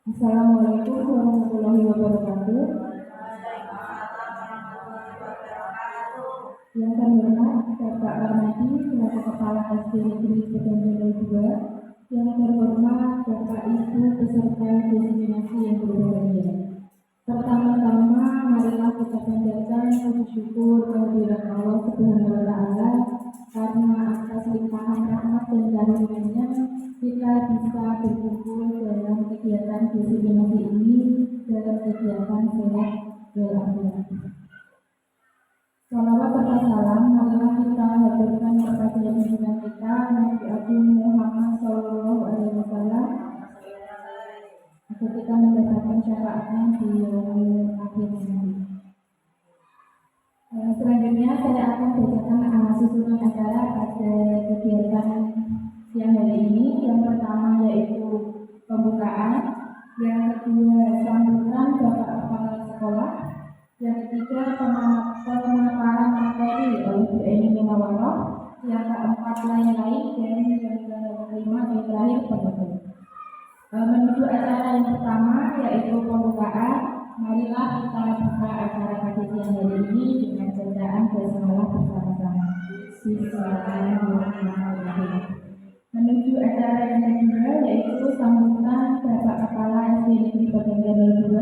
Assalamualaikum warahmatullahi wabarakatuh. Yang kami hormat Bapak Armadi selaku Kepala SD Negeri Pekanbaru 2. Yang terhormat Bapak Ibu peserta diseminasi yang berbahagia. Pertama-tama marilah kita panjatkan puji syukur kehadirat Allah Subhanahu wa taala karena atas limpahan rahmat dan karunia-Nya kita bisa berkumpul dalam kegiatan diseminasi ini dalam kegiatan sehat walafiat. Salawat serta salam marilah kita haturkan kepada junjungan kita Nabi Agung Muhammad Sallallahu Alaihi Wasallam agar kita mendapatkan syafaatnya di yaumil akhir nanti. Selanjutnya saya akan bacakan susunan acara pada kegiatan siang hari ini. Yang pertama yaitu pembukaan, yang kedua sambutan Bapak Kepala Sekolah, yang ketiga pemaparan materi oleh Bu Eni Munawaroh, yang keempat lain-lain, dan yang kelima dan terakhir penutup. Menuju acara yang pertama yaitu pembukaan, marilah kita buka acara pada siang hari ini dengan bacaan basmalah bersama-sama. Bismillahirrahmanirrahim. Menuju acara yang kedua yaitu sambutan Bapak Kepala SD Negeri Pekanbaru 2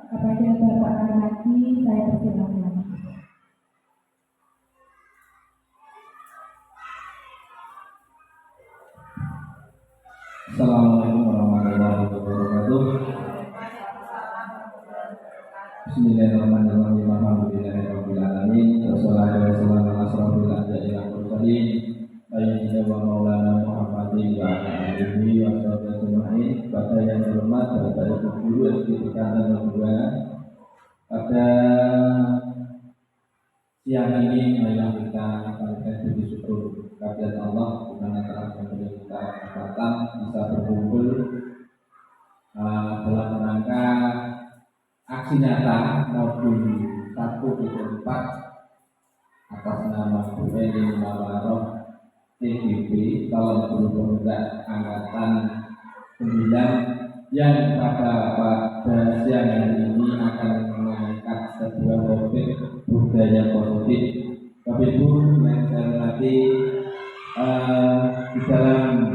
kepada Bapak Armadi, saya persilakan. Assalamualaikum warahmatullahi wabarakatuh. Bismillahirrahmanirrahim. Alhamdulillahirabbil alamin. Wassalatu wassalamu ala asrofil anbiya'i wal mursalin sayyidina wa maulana Muhammadin wa ala alihi wa sahbihi ajmain. Pada yang terhormat Bapak Ibu guru SD Pekanbaru 2, pada siang ini marilah kita panjatkan puji syukur kehadirat Allah di mana telah memberi kita kesempatan bisa berkumpul dalam rangka aksi nyata modul 1.4 atas nama Bu Eni Munawaroh TGB calon guru pemuda angkatan 9 yang pada siang hari ini akan mengangkat sebuah topik budaya positif. Bapak Ibu yang saya hormati, di dalam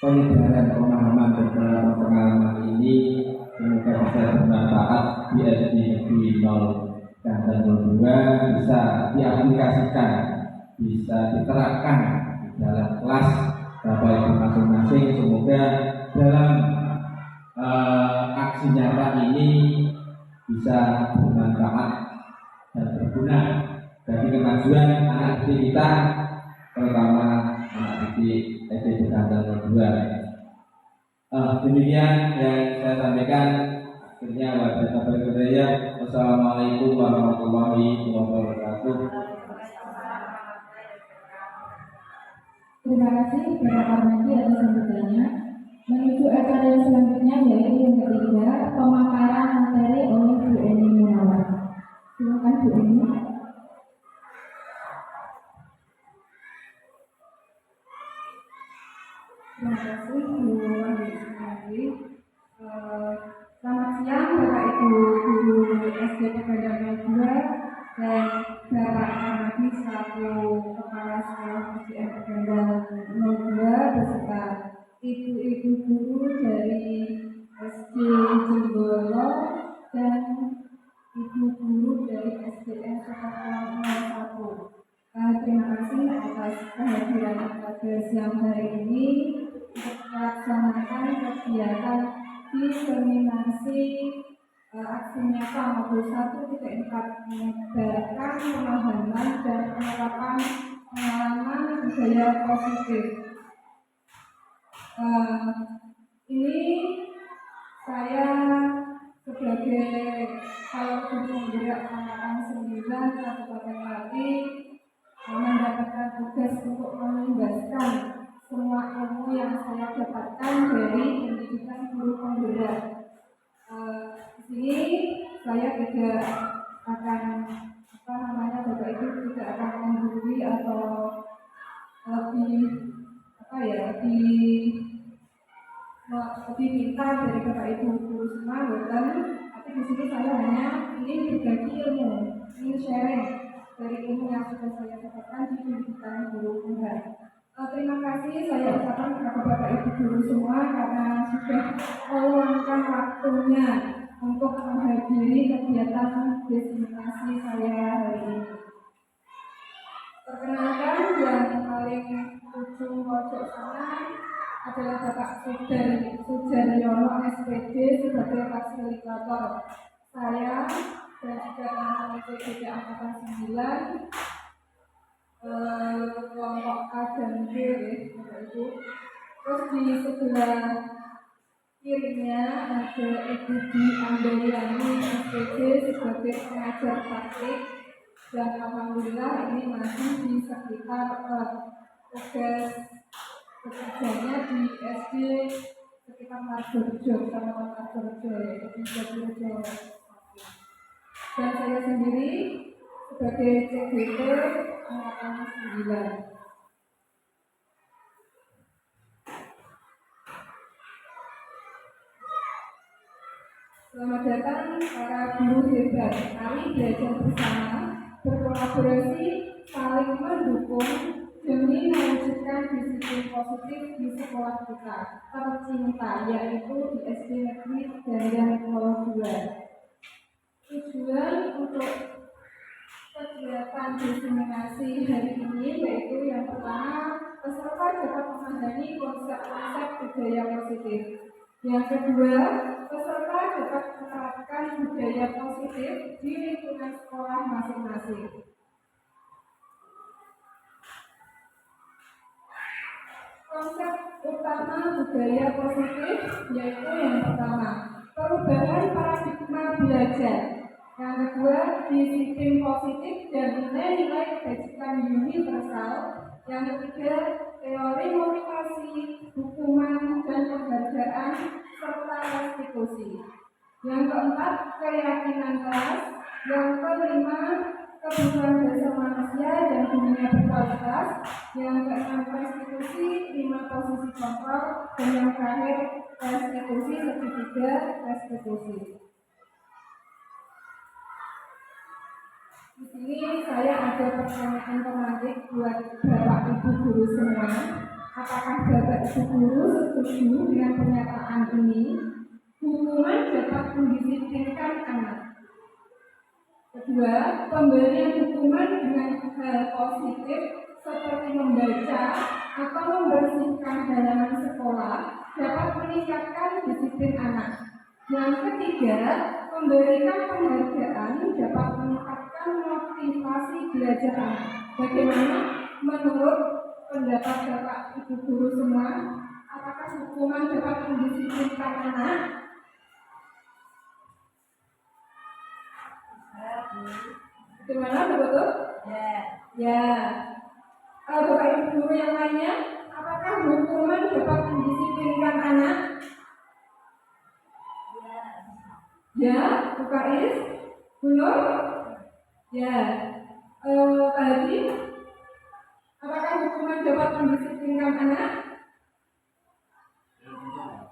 penyebaran pemahaman dan pengalaman ini semoga bisa bermanfaat di SD Negeri 0 dan 02, bisa diaplikasikan, bisa diterapkan di dalam kelas Bapak Ibu masing-masing. Semoga dalam aksi nyata ini bisa bermanfaat dan berguna bagi kemajuan anak didik kita, terutama anak didik SD Pekanbaru 2. Demikian yang saya sampaikan. Akhirnya wassalamualaikum warahmatullahi wabarakatuh. Terima kasih Bapak Armadi atas sambutannya. Menuju acara yang selanjutnya yaitu yang ketiga, pemaparan materi oleh Bu Eni Munawaroh. Silakan Bu Eni. Terima kasih Bu Wahyu. Selamat siang Bapak Ibu guru SD Pekanbaru 2 dan Bapak Armadi selaku Kepala Sekolah SDN Pekanbaru 2 beserta ibu-ibu guru dari SD Jenggolo dan ibu guru dari SDN Sekolah 01. Terima kasih atas kehadiran pada siang hari ini untuk melaksanakan kegiatan diseminasi aksi nyata modul 1.4 menyebarkan pemahaman dan penerapan pengalaman budaya positif. Ini saya sebagai calon guru penggerak angkatan 9 Kabupaten Pati mendapatkan tugas untuk menunjukkan semua ilmu yang saya dapatkan dari pendidikan guru penggerak. Di sini saya tidak akan Bapak Ibu tidak akan menggurui atau lebih lebih pintar dari Bapak Ibu guru semua, bukan. Tapi di sini saya hanya ingin berbagi ilmu, ingin sharing dari ilmu yang sudah saya dapatkan di pendidikan guru tunggal. Terima kasih saya ucapkan kepada Bapak Ibu guru semua karena sudah meluangkan waktunya untuk menghadiri kegiatan diseminasi saya hari ini. Perkenalkan yang paling ujung pojok sana adalah Bapak Sujaryono SPD sebagai fasilitator saya dan juga teman-teman CGD Angkatan 9 kelompok A dan B Bapak Ibu. Terus di sebelah kirinya ada Ibu Di Andayani SPD sebagai pengajar praktik dan alhamdulillah ini masih di sekitar tugas bekerjanya di SD sekitar Margorejo, Kecamatan Margorejo, yaitu di Jatirejo. Dan saya sendiri sebagai CGT Angkatan 9. Selamat datang para guru hebat. Mari belajar bersama, berkolaborasi, saling mendukung demi mewujudkan disiplin positif di sekolah kita tercinta, yaitu di SD Negeri Dayang 02. Tujuan untuk kegiatan diseminasi hari ini yaitu yang pertama, peserta dapat memahami konsep-konsep budaya positif. Yang kedua, peserta dapat menerapkan budaya positif di lingkungan sekolah masing-masing. Konsep utama budaya positif yaitu yang pertama, perubahan paradigma belajar. Yang kedua, disiplin positif dan nilai-nilai kebajikan universal. Yang ketiga, teori motivasi, hukuman dan penghargaan serta restitusi. Yang keempat, keyakinan kelas. Yang kelima, kebutuhan dasar manusia dan dunia berkualitas. Yang keenam, restitusi, 5 posisi kontrol. Dan yang terakhir, restitusi, segitiga restitusi. Di sini saya ada pertanyaan pemantik buat Bapak Ibu guru semua. Apakah Bapak Ibu guru setuju dengan pernyataan ini? Hukuman dapat mendisiplinkan anak. Kedua, pemberian hukuman dengan hal positif seperti membaca atau membersihkan halaman sekolah dapat meningkatkan disiplin anak. Yang ketiga, memberikan penghargaan dapat meningkatkan motivasi belajar anak. Bagaimana menurut pendapat Bapak Ibu guru semua? Apakah hukuman dapat mendisiplinkan anak? Bagaimana betul? Ya. Bapak Ibu guru yang lainnya, apakah hukuman dapat mendisiplinkan anak? Ya, UKS, belum? Ya, Pak Haji, apakah hukuman dapat mendisiplinkan anak?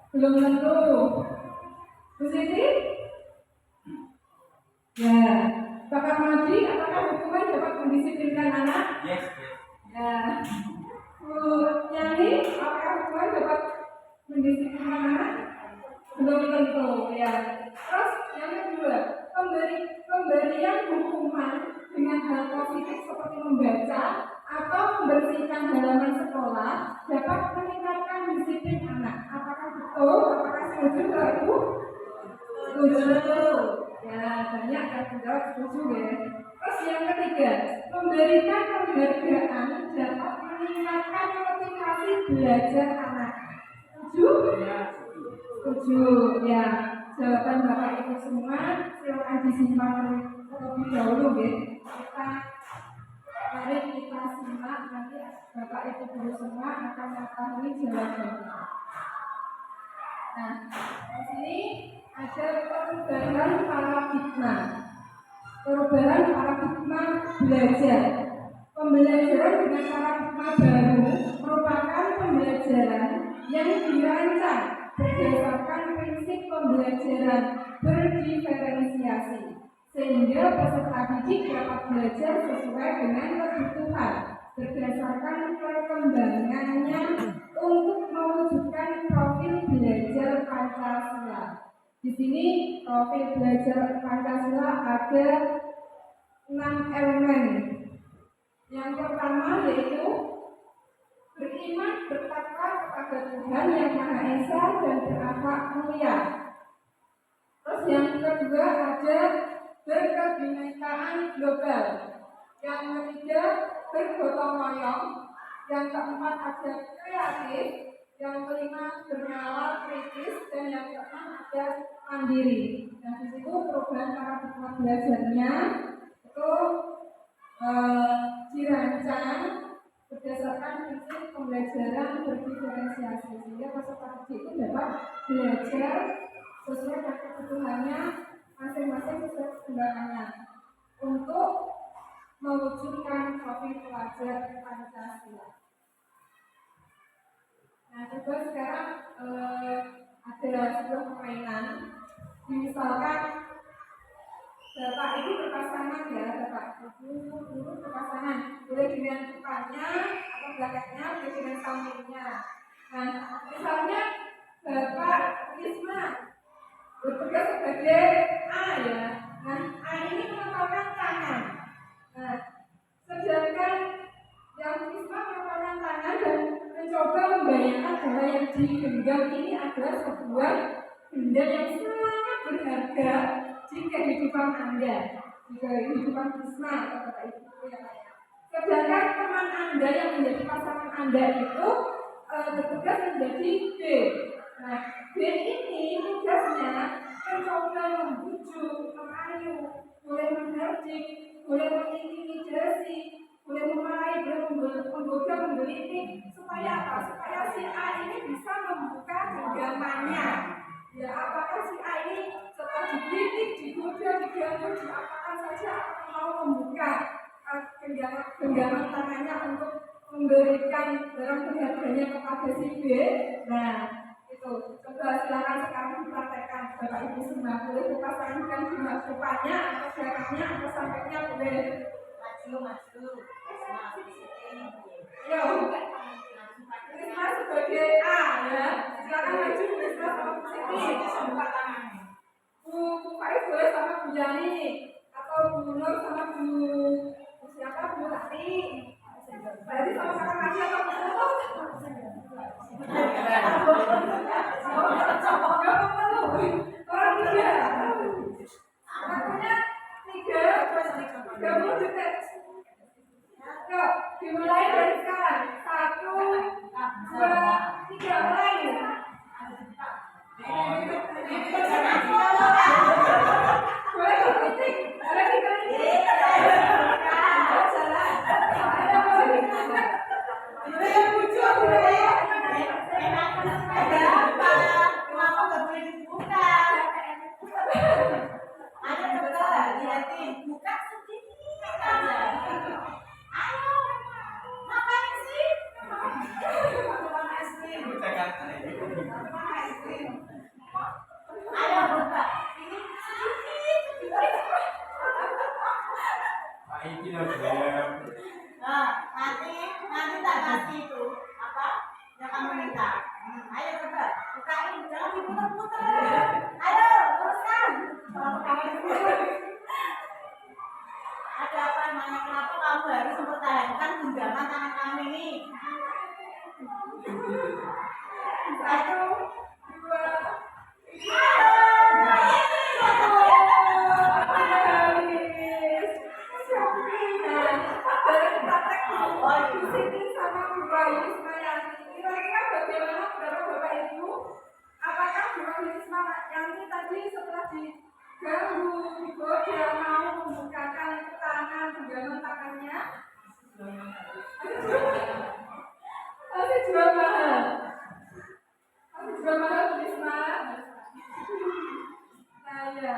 Belum tentu. Bu Siti? Ya, Bapak Maji, apakah hukuman dapat mendisiplinkan anak? Yes. Ya, Bu Yani, apakah hukuman dapat mendisiplinkan anak? Belum tentu, ya. Terus yang kedua, pemberian hukuman dengan hal positif seperti membaca atau membersihkan halaman sekolah dapat meningkatkan disiplin anak. Apakah betul? Apakah setuju, Bapak Ibu? Setuju. Ya, banyak yang menjawab setuju ya. Terus yang ketiga, memberikan penghargaan dapat meningkatkan motivasi belajar anak. Setuju? Setuju, ya. Jawaban Bapak Ibu semua silakan disimpan terlebih dahulu ya. Mari kita simak, nanti Bapak Ibu guru semua akan mengetahui jawabannya. Nah, di sini ada perubahan paradigma. Perubahan paradigma belajar. Pembelajaran dengan paradigma baru merupakan pembelajaran yang dirancang berdasarkan prinsip pembelajaran berdiferensiasi, sehingga peserta didik dapat belajar sesuai dengan kebutuhan berdasarkan perkembangannya untuk mewujudkan profil belajar Pancasila. Di sini profil belajar Pancasila ada 6 elemen. Yang pertama yaitu beriman bertakwa kepada Tuhan yang Maha Esa dan berakhlak mulia. Terus yang kedua ada berkebinekaan global. Yang ketiga bergotong royong. Yang keempat ada kreatif. Yang kelima bernalar kritis, dan yang keenam ada mandiri. Nah, di situ program paradigma belajarnya itu dirancang berdasarkan prinsip pembelajaran berdiferensiasi, sehingga peserta didik itu dapat belajar sesuai dengan kebutuhannya masing-masing sesuai perkembangannya untuk mewujudkan profil pelajar Pancasila. Nah, coba sekarang ada sebuah permainan. Misalkan Bapak Ibu berpasangan ya, Bapak Ibu guru berpasangan, boleh dengan depannya atau belakangnya, boleh dengan sampingnya. Nah, misalnya Bapak Risma bertugas sebagai A ya. Nah, A ini merupakan tangan. Nah, sedangkan yang Risma merupakan tangan dan mencoba membayangkan bahwa yang digenggam ini adalah sebuah benda yang sangat berharga di kehidupan Anda, di kehidupan Risma atau Bapak Ibu yang lain. Sedangkan teman Anda yang menjadi pasangan Anda itu bertugas menjadi B. Nah, B ini tugasnya mencoba membujuk, merayu, boleh menghardik, boleh mengintimidasi, boleh memarahi, boleh menggoda, menggelitik, supaya apa? Supaya si A ini bisa membuka genggamannya. Ya, apakah si A ini setelah digelitik, digoda, diganggu, diapakan saja akan mau membuka genggaman tangannya untuk memberikan barang berharganya kepada si B. Nah, itu coba silakan sekarang dipraktekkan. Bapak Ibu semua boleh dipasangkan di depannya atau belakangnya atau sampingnya, boleh maju. Ya, Risma sebagai A ya, silakan maju. Risma sama Bu Siti, Bu Faiz boleh sama Bu Yani, atau Bu Nur sama Bu siapa, Bu Lati. Berarti sama-sama maju atau Bu Nur? Orang tiga. Waktunya 30 detik. Yuk, dimulai dari sekarang. 1, 2, 3, mulai. Boleh dikritik, boleh dikritik. Nanti tak kasih itu apa yang kamu minta. Ayo coba bukain, jangan diputar-putar. Ayo teruskan. Ada apa emangnya, kenapa kamu harus mempertahankan genggaman tangan kamu ini? 1, 2, 3. Bu Siti sama Bu Bayu Ismayani, kira-kira bagaimana pendapat Bapak Ibu? Apakah Bu Bayu Ismayani tadi setelah diganggu, digoda, mau membukakan tangan, genggaman tangannya? Masih jual mahal. Masih jual mahal Bu Risma. Nah ya.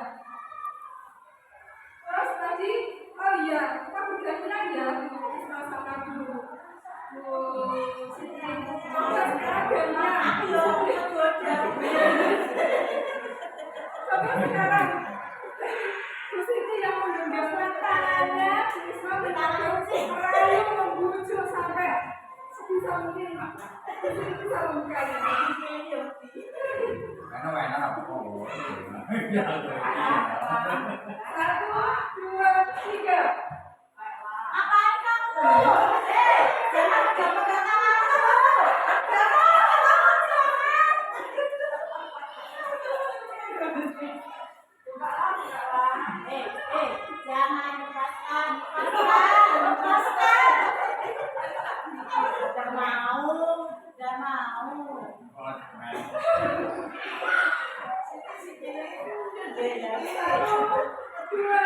Terus tadi, oh iya, kita bergantian ya Bu Risma sama Bu Siti. Coba sekarang gantian. sekarang Bu Siti yang menggenggam tangannya, Risma merayu membujuk sampai sebisa mungkin Pak. Bu Siti bisa membukanya. Karena mainan apa kok? Satu, dua, tiga. Apaan kamu? Jangan pegang-pegang tangan aku. Jangan lepaskan. Udah mau. Satu, dua,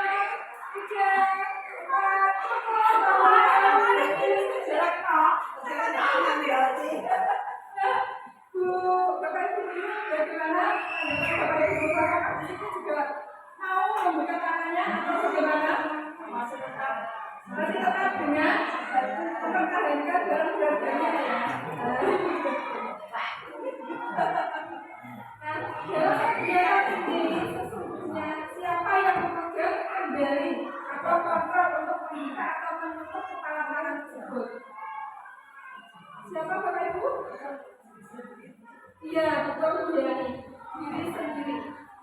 tiga, empat, jarak kok. Bu, Bapak Ibu bagaimana? Bapak Ibu Bapak itu juga mau membuka tangannya atau bagaimana? Masih tetap dengan mempertahankan dalam keluarganya ya. Nah, dalam kegiatan ini sesungguhnya siapa yang memegang kendali atau kontrol untuk membuka atau menutup kepala tangan tersebut? Siapa Bapak Ibu? Iya, betul Bu Yani. Diri sendiri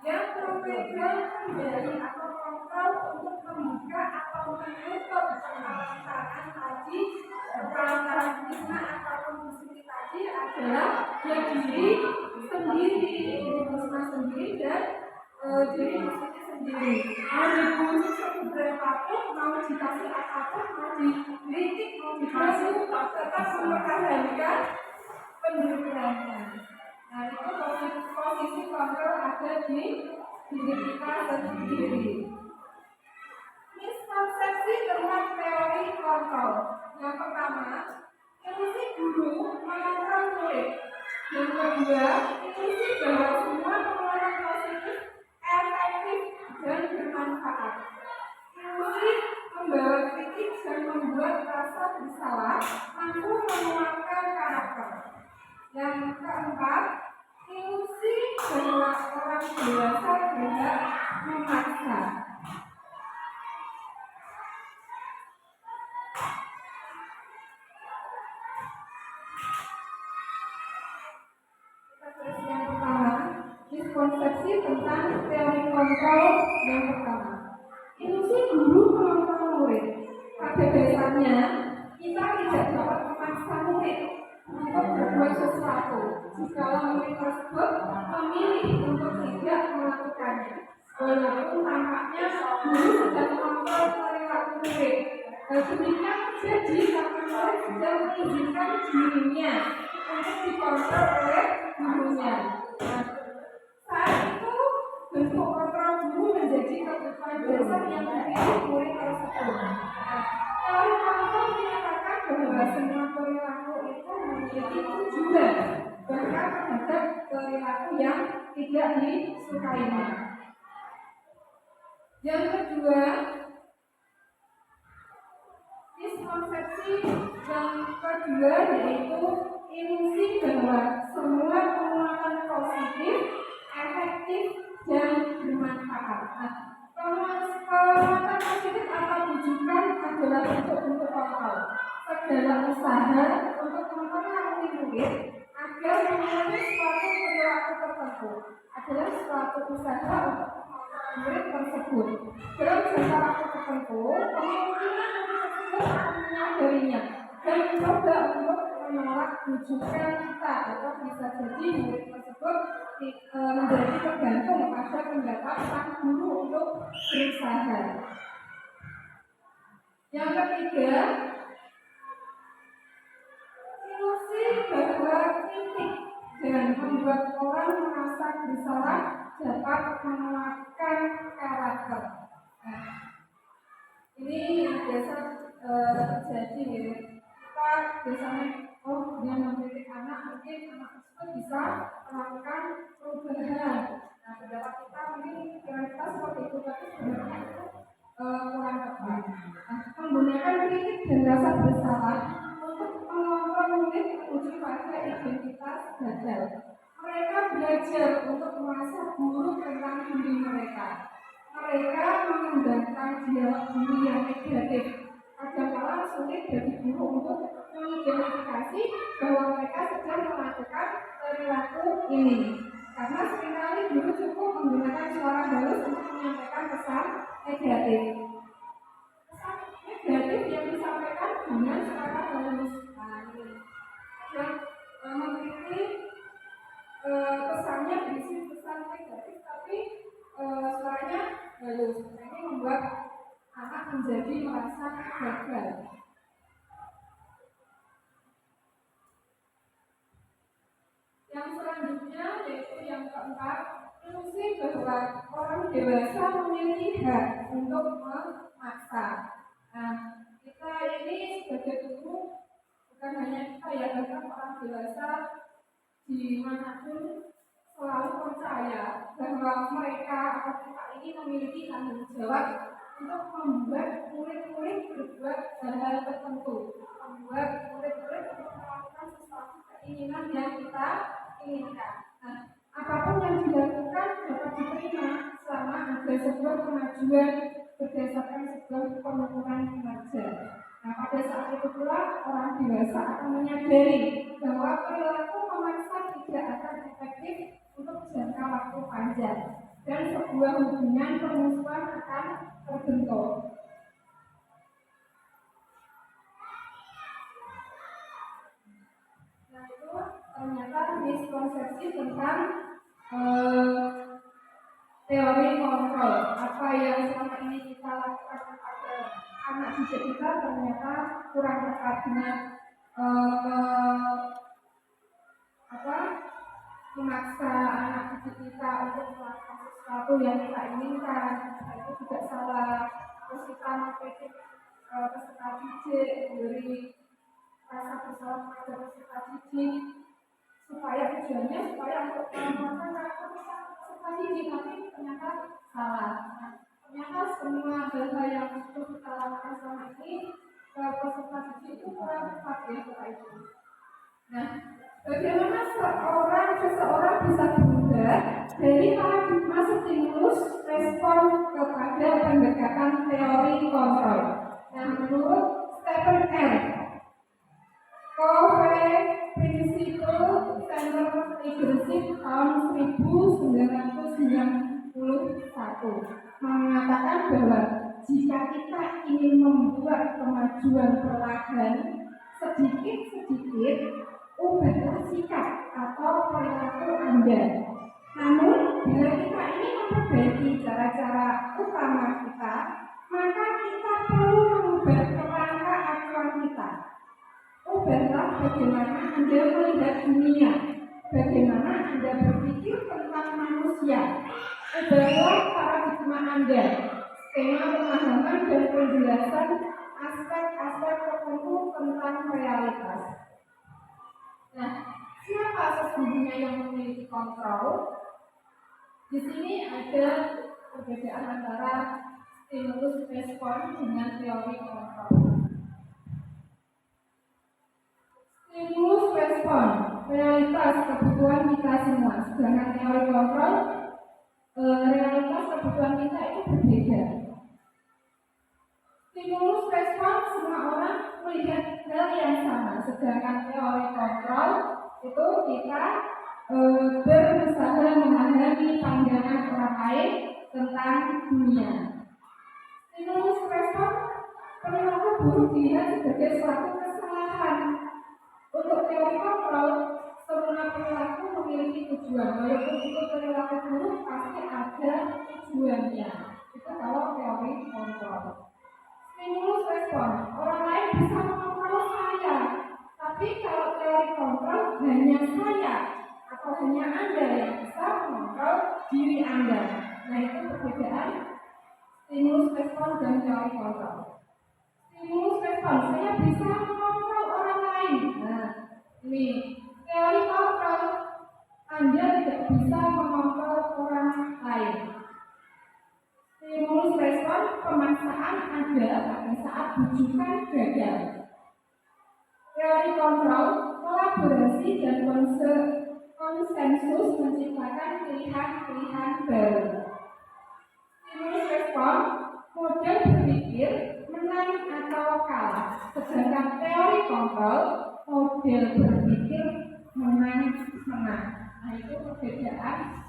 yang memegang kendali atau kontrol untuk membuka atau menutup kepala tangan tadi, kepala tangan Risma ataupun Bu Siti tadi adalah yang diri sendiri, diri Risma sendiri dan diri Bu Siti sendiri. Mau dibujuk seberapapun, mau dikasih apapun, mau dikritik, mau dikasih, tetap mempertahankan pendiriannya. Nah, itu posisi kontrol ada di diri kita sendiri. Miskonsepsi tentang teori kontrol. Yang pertama, ilusi guru mengontrol murid. Yang kedua, ilusi bahwa semua pengeluaran positif efektif dan bermanfaat. Ilusi membawa kritik dan membuat rasa bersalah, mampu menguatkan karakter. Yang keempat, ilusi bahwa orang dewasa tidak memaksa. Yang pertama, miskonsepsi tentang teori kontrol yang pertama. Ilusi guru mengontrol murid. Pada dasarnya, kita tidak dapat memaksa murid untuk berbuat sesuatu jika murid tersebut memilih untuk tidak melakukannya. Walaupun tampaknya guru sedang mengontrol perilaku murid. Demikian terjadi karena murid sudah mengizinkan dirinya untuk dikontrol oleh gurunya. Nah, saat itu bentuk kontrol guru menjadi kebutuhan dasar yang dipilih murid tersebut. Teori kontrol menyatakan bahwa semua perilaku itu memiliki tujuan, bahkan terhadap perilaku yang tidak disukainya. Yang kedua, miskonsepsi yang kedua yaitu ilusi bahwa semua penguatan positif, efektif, dan bermanfaat. Nah, penguatan positif atau bujukan adalah bentuk-bentuk kontrol. Segala usaha untuk mempengaruhi murid agar memenuhi suatu perilaku tertentu adalah suatu usaha untuk mempengaruhi murid tersebut. Dalam jangka waktu tertentu, kemungkinan murid tersebut akan menyadarinya dan mencoba untuk menolak bujukan kita, atau bisa jadi murid tersebut menjadi tergantung pada pendapat sang guru untuk berusaha. Yang ketiga, ilusi bahwa kritik dan membuat orang merasa bersalah dapat menguatkan karakter. Nah, ini yang biasa terjadi ya. Kita biasanya dia mengkritik anak, mungkin anak tersebut bisa melakukan perubahan. Nah, pendapat kita mungkin pikiran kita seperti itu, tapi sebenarnya itu kurang tepat. Nah, menggunakan kritik dan rasa bersalah untuk mengontrol murid menuju pada identitas gagal. Mereka belajar untuk merasa buruk tentang diri mereka mereka mengembangkan dialog diri yang negatif. Kadang-kala sulit bagi guru untuk mengidentifikasi bahwa mereka sedang melakukan perilaku ini. Karena seringkali guru cukup menggunakan suara halus untuk menyampaikan pesan negatif. Pesan negatif yang disampaikan dengan suara halus. Nah, ini. Dan mengkritik pesannya berisi pesan negatif, tapi suaranya halus. Ini membuat anak menjadi merasa gagal. Yang selanjutnya yaitu yang keempat, ilusi bahwa orang dewasa memiliki hak untuk memaksa. Nah, kita ini sebagai guru, bukan hanya kita ya, bahkan orang dewasa dimanapun selalu percaya bahwa mereka atau kita ini memiliki tanggung jawab untuk membuat murid-murid berbuat hal-hal tertentu, membuat murid-murid untuk melakukan sesuatu keinginan yang kita inginkan. Nah, apapun yang dilakukan dapat diterima selama ada sebuah kemajuan berdasarkan sebuah pengukuran kinerja. Nah, pada saat itu pula orang dewasa akan menyadari bahwa perilaku memaksa tidak akan efektif untuk jangka waktu panjang dan sebuah hubungan permusuhan akan terbentuk. Nah, itu ternyata miskonsepsi tentang teori kontrol. Apa yang selama ini kita lakukan kepada anak didik kita ternyata kurang tepat dengan memaksa anak didik kita untuk melakukan sesuatu yang kita inginkan. Itu juga salah. Terus kita mengkritik peserta didik, memberi rasa bersalah kepada peserta didik supaya tujuannya untuk melakukan peserta didik, tapi ternyata salah. Nah, ternyata semua hal yang kita lakukan selama ini peserta didik itu kurang tepat ya kita itu. Nah, bagaimana seseorang bisa berubah dari paradigma stimulus respon kepada pendekatan teori kontrol? Nah, menurut Stephen M. Covey Principle Center Leadership tahun 1991 mengatakan bahwa jika kita ingin membuat kemajuan perlahan sedikit-sedikit, ubahlah sikap atau perilaku Anda. Namun, bila kita ingin memperbaiki cara-cara utama kita, maka kita perlu mengubah kerangka acuan kita. Ubahlah bagaimana Anda melihat dunia, bagaimana Anda berpikir tentang manusia. Ubahlah paradigma Anda, skema pemahaman dan penjelasan aspek-aspek tertentu tentang realitas. Nah, siapa sesungguhnya yang memiliki kontrol? Di sini ada perbedaan antara stimulus respon dengan teori kontrol. Stimulus respon, realitas kebutuhan kita semua. Sedangkan teori kontrol, realitas kebutuhan kita itu berbeda. Stimulus respon, semua orang melihat hal yang sama. Sedangkan teori kontrol itu kita berusaha memahami pandangan orang lain tentang dunia. Stimulus respon, perilaku buruk dilihat sebagai suatu kesalahan. Untuk teori kontrol, semua perilaku memiliki tujuan. Walaupun itu perilaku buruk, pasti ada tujuannya. Itu kalau teori kontrol. Stimulus respon, orang lain bisa mengontrol saya, tapi kalau teori kontrol hanya saya atau hanya Anda yang bisa mengontrol diri Anda. Nah, itu perbedaan stimulus respon dan teori kontrol. Stimulus respon, saya bisa mengontrol orang lain. Nah, ini teori kontrol, Anda tidak bisa mengontrol orang lain. Stimulus respon, pemaksaan ada pada saat bujukan gagal. Teori kontrol, kolaborasi dan konsensus menciptakan pilihan-pilihan baru. Stimulus respon kalah. Sedangkan teori kontrol, model berpikir menang. Nah, itu perbedaan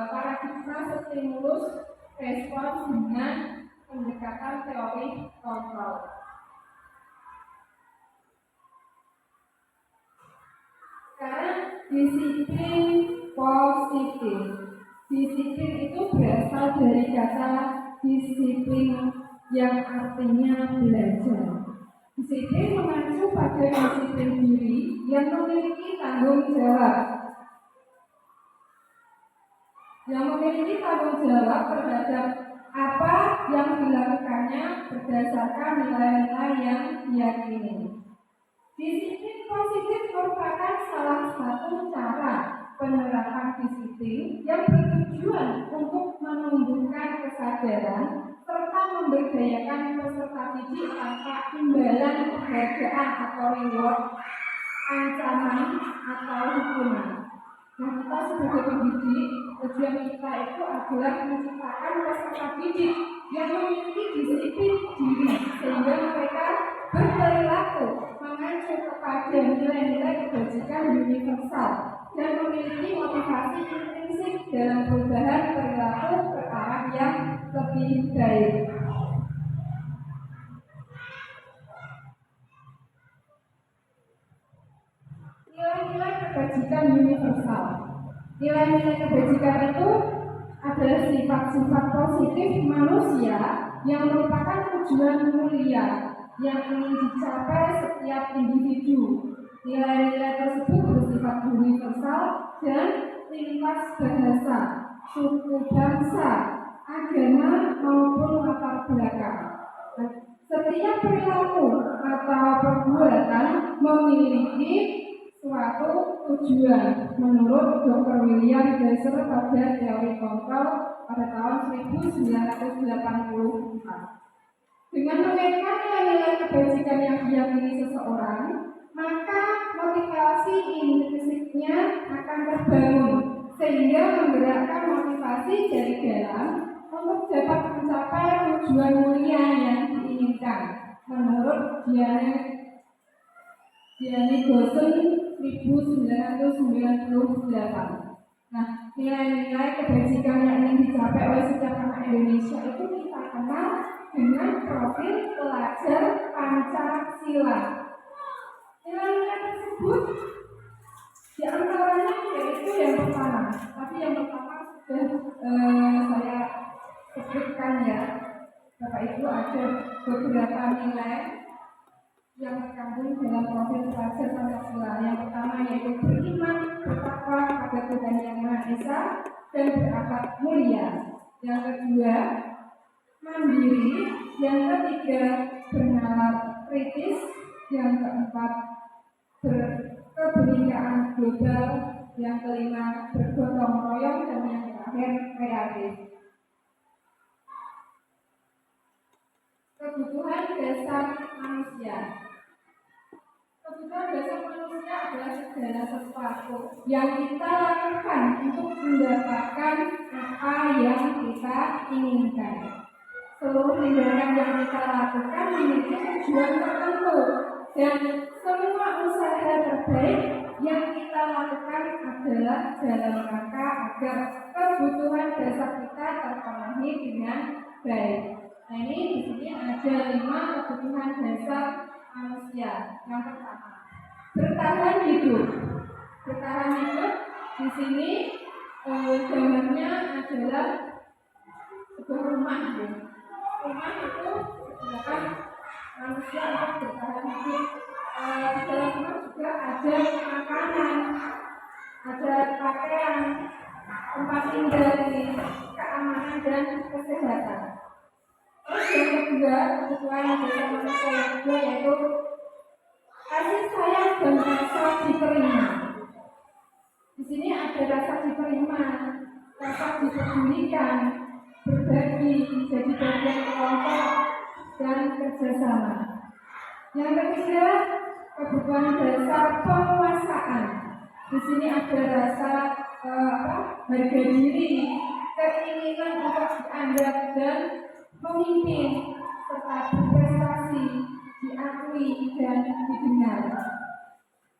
paradigma stimulus respons dengan pendekatan teori kontrol. Sekarang disiplin positif. Disiplin itu berasal dari kata disiplin yang artinya belajar. Disiplin mengacu pada disiplin diri yang memiliki tanggung jawab. Terhadap apa yang dilakukannya berdasarkan nilai-nilai yang diyakini. Disiplin positif merupakan salah satu cara penerapan disiplin yang bertujuan untuk menumbuhkan kesadaran serta memberdayakan peserta didik tanpa imbalan penghargaan atau reward, ancaman atau hukuman. Nah, kita sebagai pendidik, tujuan kita itu adalah menciptakan peserta didik yang memiliki disiplin diri sehingga mereka berperilaku mengacu kepada nilai-nilai kebajikan universal dan memiliki motivasi intrinsik dalam perubahan perilaku ke arah yang lebih baik. Nilai-nilai kebajikan universal. Nilai-nilai kebajikan itu adalah sifat-sifat positif manusia yang merupakan tujuan mulia yang ingin dicapai setiap individu. Nilai-nilai tersebut bersifat universal dan lintas bahasa, suku bangsa, agama maupun latar belakang. Setiap perilaku atau perbuatan memiliki suatu tujuan menurut Dr. William Glasser pada teori kontrol pada tahun 1984. Dengan memegang nilai-nilai kebajikan yang diyakini seseorang, maka motivasi intrinsiknya akan terbangun sehingga menggerakkan motivasi dari dalam untuk dapat mencapai tujuan mulia yang diinginkan menurut Gianni Gosen 1998. Nah, nilai-nilai kebajikan yang ingin dicapai oleh setiap anak Indonesia itu kita kenal dengan profil pelajar Pancasila. Nilai-nilai tersebut di antaranya yaitu yang pertama, tapi yang pertama sudah saya sebutkan ya, Bapak Ibu, ada beberapa nilai yang terkandung dalam profil pelajar Pancasila. Yang pertama yaitu beriman, bertakwa pada Tuhan Yang Maha Esa dan berakhlak mulia. Yang kedua, mandiri. Yang ketiga, bernalar kritis. Yang keempat, kebenekaan global. Yang kelima, bergotong royong. Dan yang terakhir, kreatif. Kebutuhan dasar manusia. Kebutuhan dasar manusia adalah segala sesuatu yang kita lakukan untuk mendapatkan apa yang kita inginkan. Seluruh tindakan yang kita lakukan memiliki tujuan tertentu dan semua usaha terbaik yang kita lakukan adalah dalam rangka agar kebutuhan dasar kita terpenuhi dengan baik. Nah, ini di sini ada 5 kebutuhan dasar manusia. Yang pertama, bertahan hidup. Bertahan hidup di sini gambarnya adalah sebuah rumah. Ya. Rumah itu digunakan manusia untuk bertahan hidup. Di dalam rumah juga ada makanan, ada pakaian, tempat tinggal, keamanan dan kesehatan. Terus yang kedua, kebutuhan dasar manusia yang kedua yaitu kasih sayang dan rasa diterima. Di sini ada rasa diterima, rasa dipedulikan, berbagi, jadi bagian kelompok dan kerjasama. Yang ketiga, kebutuhan dasar penguasaan. Di sini ada rasa harga diri, keinginan untuk dianggap dan memimpin serta berprestasi dimotivasi, diakui, dan didengar.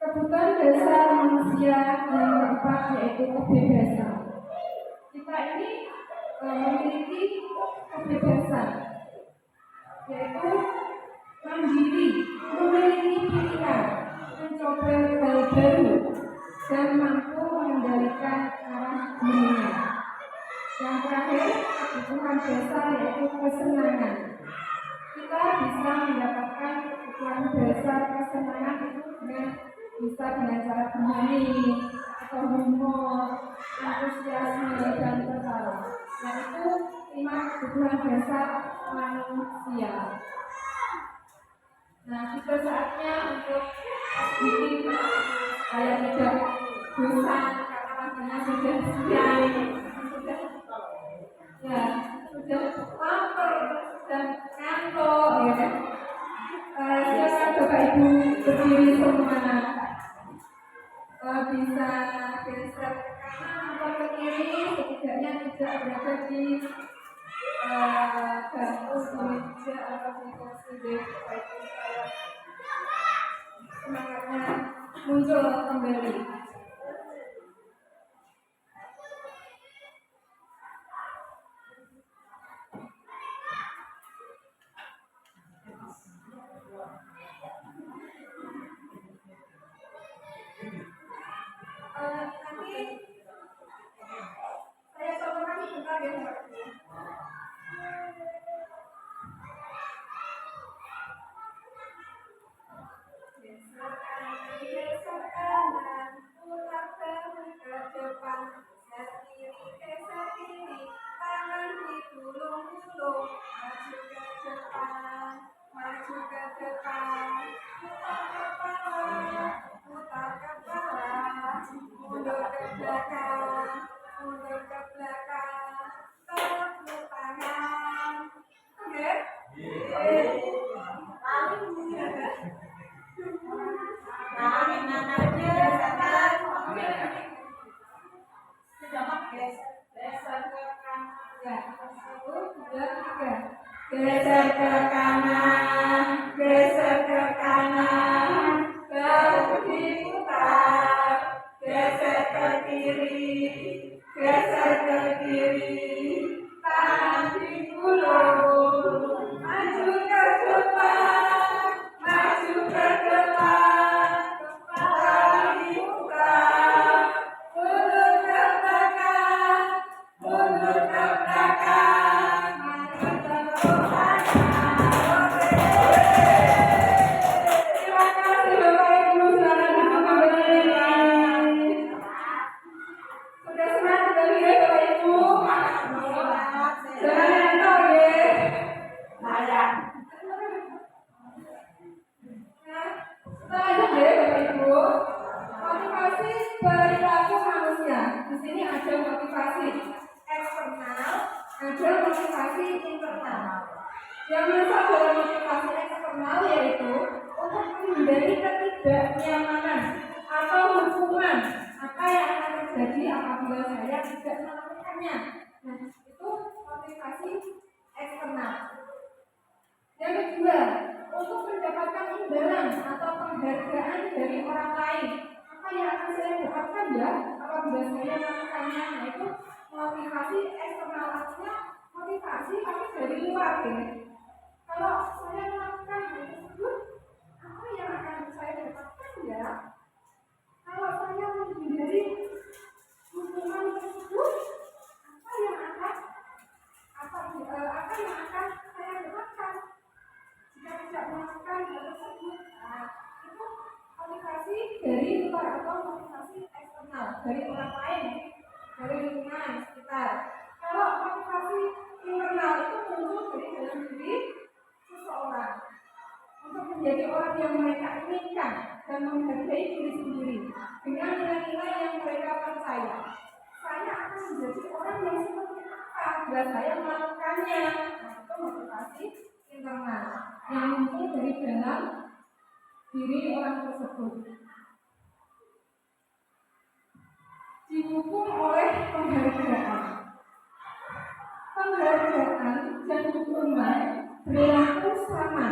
Kebutuhan dasar manusia yang keempat yaitu kebebasan. Kita ini memiliki kebebasan, yaitu mandiri, memiliki pilihan, mencoba hal baru, dan mampu mengendalikan arah dunia. Yang terakhir, kebutuhan dasar yaitu kesenangan. Kita bisa mendapatkan kebutuhan dasar kesenangan itu bisa dengan cara bernyanyi atau humor, antusiasme, dan tertawa. Yaitu 5 kebutuhan dasar manusia. Nah, sudah saatnya untuk bikin supaya tidak bosan karena waktunya sudah siang, sudah lapar, sudah ngantuk, ya kan? Silakan Bapak Ibu berdiri semua. Bisa geser ke kanan atau ke kiri, setidaknya tidak berada di bangku, di meja atau di kursi Bapak Ibu supaya semangatnya muncul kembali. Nanti saya contohkan sebentar ya Bapak Ibu. Geser kanan, putar balik ke depan, geser kiri, tangan digulung-gulung, maju ke depan, putar kepala, mundur ke belakang, tepuk tangan. Oke? Geser ke kanan, bahu diputar, geser ke kiri, tangan digulung, maju ke depan, kepala diputar, mundur ke belakang, mari tepuk tangan. Terima kasih Bapak Ibu, silakan duduk kembali. Sudah senang kembali ya Bapak Ibu? Jangan nyantok ya. Setelah itu ya Bapak Ibu, motivasi perilaku manusia. Di sini ada motivasi eksternal, ada motivasi internal. Yang masuk dalam motivasi eksternal yaitu untuk menghindari ketidaknyamanan atau hukuman apa yang akan terjadi apabila saya tidak melakukannya. Nah, itu motivasi eksternal. Yang kedua, untuk mendapatkan imbalan atau penghargaan dari orang lain. Apa yang akan saya dapatkan ya apabila saya melakukannya? Nah, itu motivasi eksternal, artinya motivasi tapi dari luar ya. Kalau saya melakukan hal tersebut, apa yang akan saya dapatkan ya? Kalau saya menghindari hukuman tersebut, apa yang akan saya dapatkan jika tidak melakukan hal tersebut? Nah, itu motivasi dari luar atau motivasi eksternal dari orang lain, dari lingkungan sekitar. Kalau motivasi internal itu muncul dari dalam diri seseorang untuk menjadi orang yang mereka inginkan dan menghargai diri sendiri dengan nilai-nilai yang mereka percaya. Saya akan menjadi orang yang seperti apa bila saya melakukannya. Nah, itu motivasi internal yang muncul dari dalam diri orang tersebut. Didukung oleh penghargaan. Penghargaan dan hukuman berlaku sama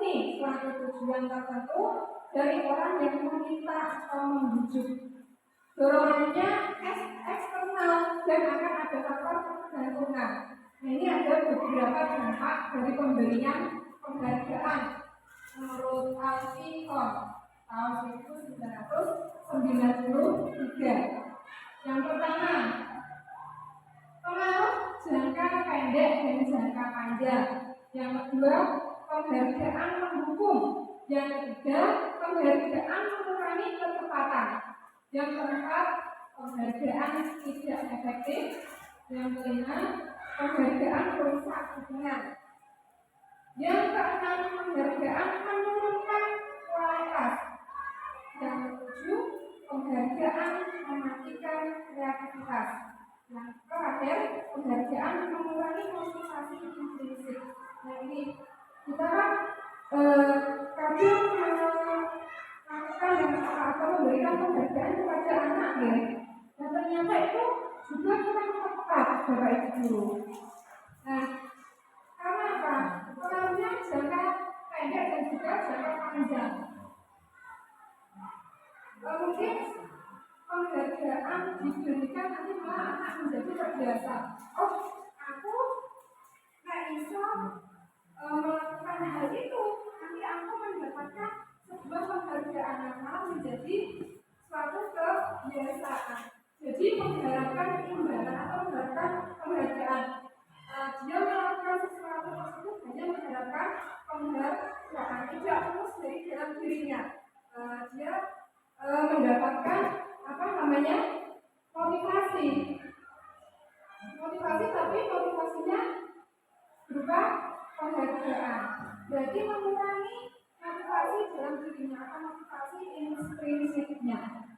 memenuhi suatu tujuan tertentu dari orang yang meminta atau membujuk. Dorongannya eksternal dan akan ada faktor ketergantungan. Nah, ini ada beberapa dampak dari pemberian penghargaan menurut Alficon tahun 1993. Yang pertama, pengaruh jangka pendek dan jangka panjang. Yang kedua, penghargaan mendukung. Yang ketiga, penghargaan mengurangi ketepatan. Yang keempat, penghargaan tidak efektif. Yang kelima, penghargaan merusak hubungan. Yang keenam, penghargaan menurunkan kualitas. Yang ketujuh, penghargaan mematikan kreativitas. Yang terakhir, penghargaan mengurangi motivasi intrinsik. Nah, ini kita kan kadang melakukan atau memberikan penghargaan kepada anak ya. Dan ternyata itu juga kurang tepat Bapak Ibu guru. Nah, karena apa? Pengaruhnya jangka pendek dan juga jangka panjang. Mungkin penghargaan diberikan nanti malah anak menjadi terbiasa. Oh, aku nggak bisa melakukan hal itu. Nanti aku mendapatkan sebuah penghargaan yang malah menjadi suatu kebiasaan. Jadi mengharapkan imbalan atau mengharapkan penghargaan. Dia melakukan sesuatu tersebut hanya mengharapkan penghargaan, tidak terus dari dalam dirinya. Dia mendapatkan motivasi tapi motivasinya berupa penghargaan. Berarti mengurangi motivasi dalam dirinya atau motivasi intrinsiknya.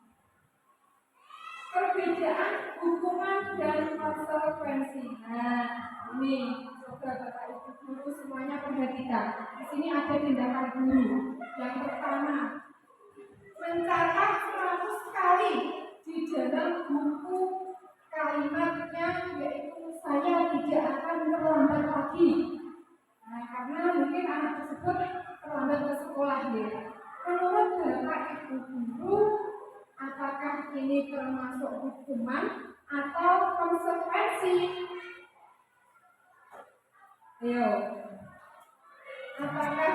Perbedaan hukuman dan konsekuensi. Nah, ini coba Bapak Ibu guru semuanya perhatikan. Di sini ada tindakan guru. Yang pertama, mencatat 100 kali di dalam buku kalimatnya, yaitu saya tidak akan terlambat lagi. Nah, karena mungkin anak tersebut terlambat ke sekolah ya. Menurut Bapak Ibu guru, apakah ini termasuk hukuman atau konsekuensi? Ayo, apakah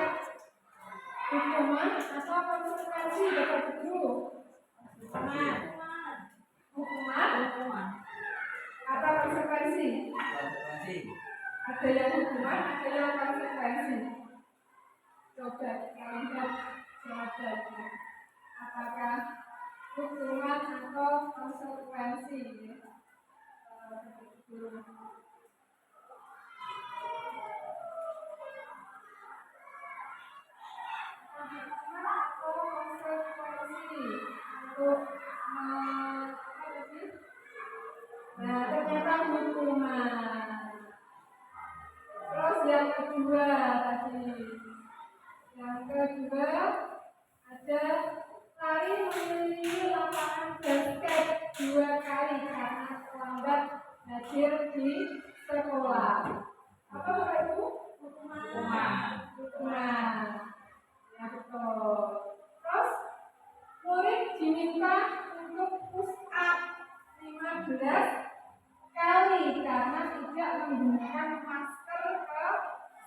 hukuman atau konsekuensi Bapak Ibu guru? Hukuman atau konsekuensi? Ada yang hukuman, ada yang konsekuensi. Coba kalian jawab lagi. Apakah hukuman atau konsekuensi? Nah, ternyata hukuman. Terus yang kedua tadi, ada lari mengelilingi lapangan basket 2 kali karena terlambat hadir di sekolah. Apa Bapak Ibu? Hukuman. Ya betul. Terus murid diminta untuk push up 15 kali karena tidak menggunakan masker ke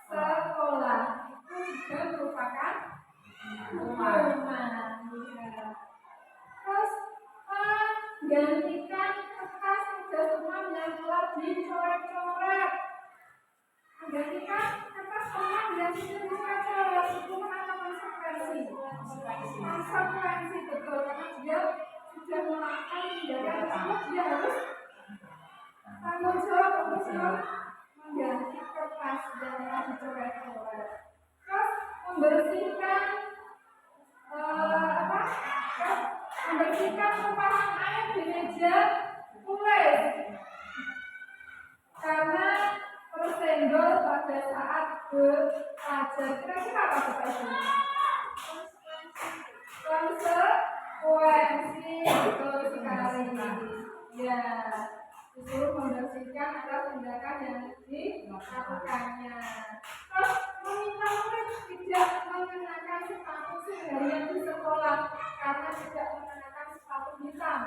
sekolah. Itu juga merupakan hukuman. Terus menggantikan kertas tugas rumah yang telah dicoret-coret. Menggantikan kertas rumah yang sudah dicoret-coret. Hukuman atau konsekuensi? Konsekuensi betul, karena dia sudah melakukan tindakan tersebut, dia harus tanggung jawab untuk mengganti kertas yang telah dicoret-coret. Terus membersihkan membersihkan tumpahan air di meja tulis karena tersenggol pada saat belajar. Kira-kira apa Bapak Ibu? Konsekuensi, betul sekali. Ya. disuruh membersihkan atas tindakan yang dilakukannya. Terus meminta murid tidak mengenakan sepatu seharian di sekolah karena tidak mengenakan sepatu hitam.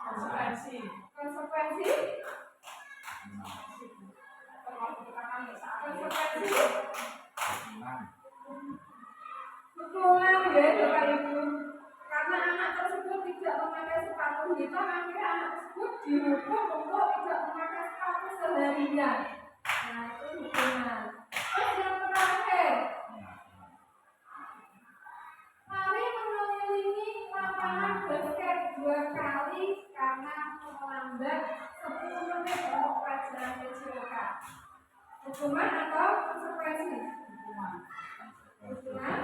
Konsekuensi hukuman ya Bapak Ibu, karena anak tersebut tidak memakai sepatu hitam, akhirnya anak tersebut dihukum untuk tidak memakai sepatu seharian. Nah itu hukuman. Terus yang terakhir, mari mengelilingi lapangan basket 2 kali karena terlambat 10 menit untuk pelajaran PJOK. Hukuman atau konsekuensi? Hukuman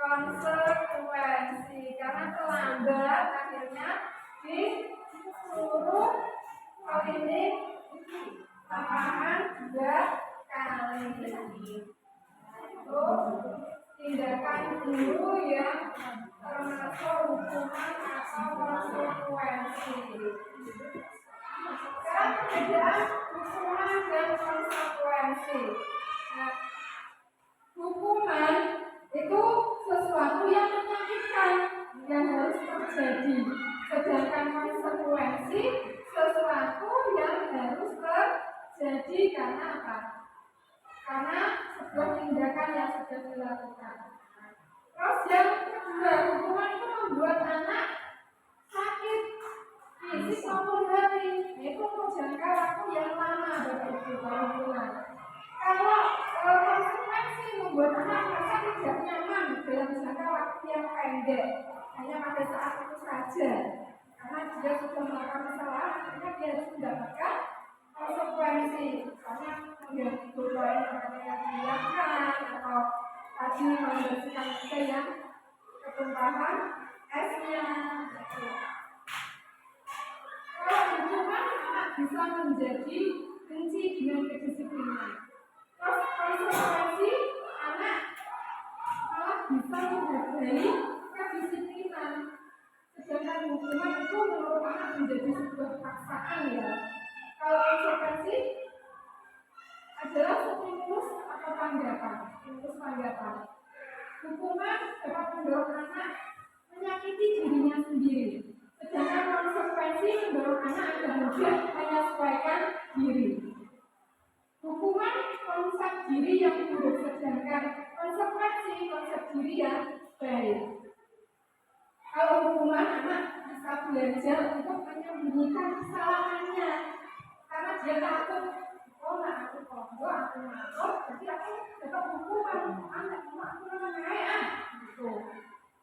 konsekuensi, karena terlambat akhirnya disuruh keliling lapangan 2 kali. Itu tindakan guru yang termasuk hukuman atau konsekuensi. Sekarang perbedaan hukuman dan konsekuensi. Nah, hukuman itu sesuatu yang menyakitkan yang harus terjadi, sedangkan konsekuensi sesuatu yang harus terjadi karena apa? Karena sebuah tindakan yang sudah dilakukan. Terus yang kedua, hukuman itu membuat anak sakit fisik maupun hati. Itu untuk jangka waktu yang lama Bapak Ibu hukuman. Kalau konsekuensi membuat anak merasa tidak nyaman dalam jangka waktu yang pendek, hanya pada saat itu saja. Karena dia sudah melakukan kesalahan, akhirnya dia harus mendapatkan konsekuensi. Misalnya mengganti guru yang dilakukan atau tadi membersihkan meja yang ketumpahan esnya. Kalau hukuman anak bisa menjadi benci dengan kedisiplinan. Terus konsekuensi anak malah bisa menghargai kedisiplinan. Sedangkan hukuman itu menurut anak menjadi sebuah paksaan ya. Kalau konsekuensi adalah stimulus atau tanggapan. Hukuman dapat mendorong anak menyakiti dirinya sendiri. Sedangkan konsekuensi mendorong anak agar mudah menyesuaikan diri. Hukuman konsep diri yang buruk, sedangkan konsekuensi konsep diri yang baik. Kalau hukuman anak bisa belajar untuk menyembunyikan kesalahannya, karena dia takut, oh nak aku konggo, aku makhluk, jadi aku dapat hukuman, anak aku mengenai gitu.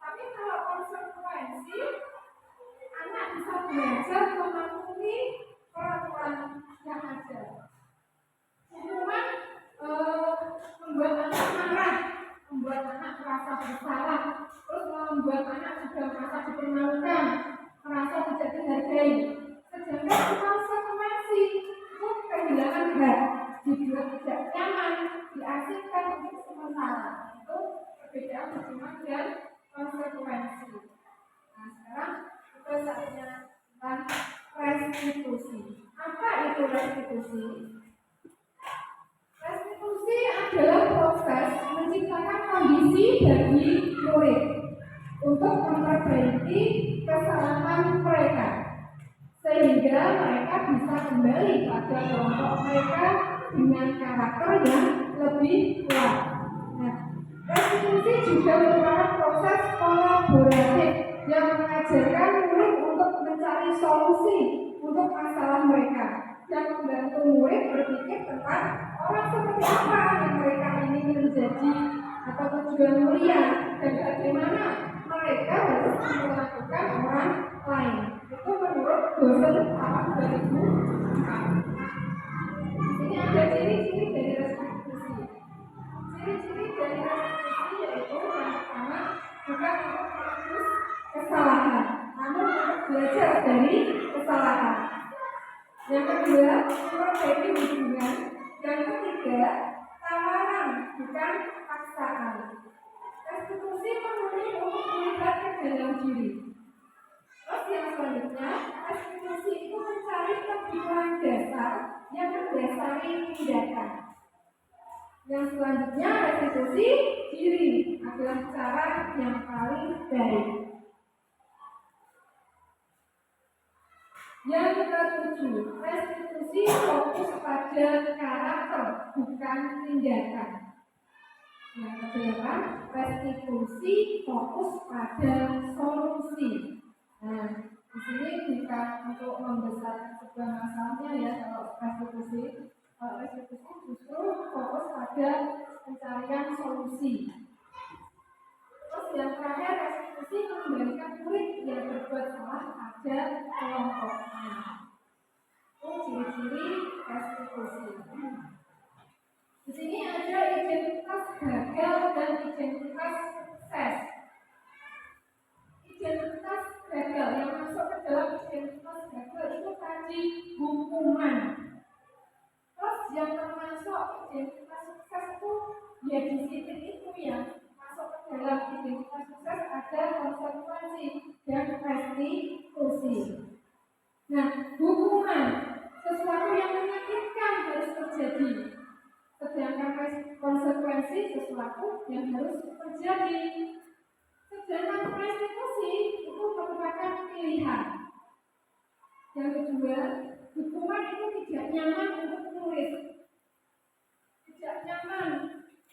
Tapi kalau konsekuensi anak bisa belajar mematuhi peraturan yang ada. Hukuman membuat anak marah, membuat anak merasa bersalah, terus membuat anak juga merasa dipermalukan, merasa tidak dihargai. Sedangkan konsekuensi itu kehilangan hak, dibuat tidak nyaman, diasingkan untuk sementara. Itu perbedaan hukuman dan konsekuensi. Nah sekarang kita saatnya tentang restitusi. Apa itu restitusi? Restitusi adalah proses menciptakan kondisi bagi murid untuk memperbaiki kesalahan mereka sehingga mereka bisa kembali pada kelompok mereka dengan karakter yang lebih kuat. Nah, restitusi juga merupakan proses kolaboratif yang mengajarkan murid untuk mencari solusi untuk masalah mereka dan membantu murid berpikir tentang orang seperti apa yang mereka ingin menjadi atau tujuan mulia dan bagaimana mereka harus melakukan orang lain. Itu menurut dosen tahun 2004. Ini ada ciri-ciri dari restitusi. Ciri-ciri dari restitusi yaitu yang pertama bukan untuk menghapus kesalahan, namun untuk belajar dari kesalahan. Yang kedua, memperbaiki hubungan. Yang ketiga, tawaran bukan paksaan. Restitusi memenuhi untuk melibatkan dalam diri. Terus yang selanjutnya, restitusi itu Yang selanjutnya restitusi diri adalah cara yang paling baik. Yang ketujuh, restitusi fokus pada karakter bukan tindakan. Yang kedelapan, restitusi fokus pada solusi. Nah, di sini bukan untuk membesarkan sebuah masalahnya ya kalau restitusi. Kalau restitusi justru fokus pada pencarian solusi. Terus yang terakhir, restitusi mengembalikan murid yang berbuat salah pada kelompoknya. Itu ciri-ciri restitusi. Di sini ada identitas gagal dan identitas sukses. Identitas gagal yang masuk ke dalam identitas gagal itu tadi hukuman. Terus yang termasuk identitas sukses itu ya disiplin itu yang masuk ke dalam identitas sukses ada konsekuensi dan restitusi. Nah, hukuman sesuatu yang menyakitkan harus terjadi. Sedangkan konsekuensi sesuatu yang harus terjadi. Sedangkan restitusi itu merupakan pilihan. Yang kedua, hukuman itu tidak nyaman untuk murid, tidak nyaman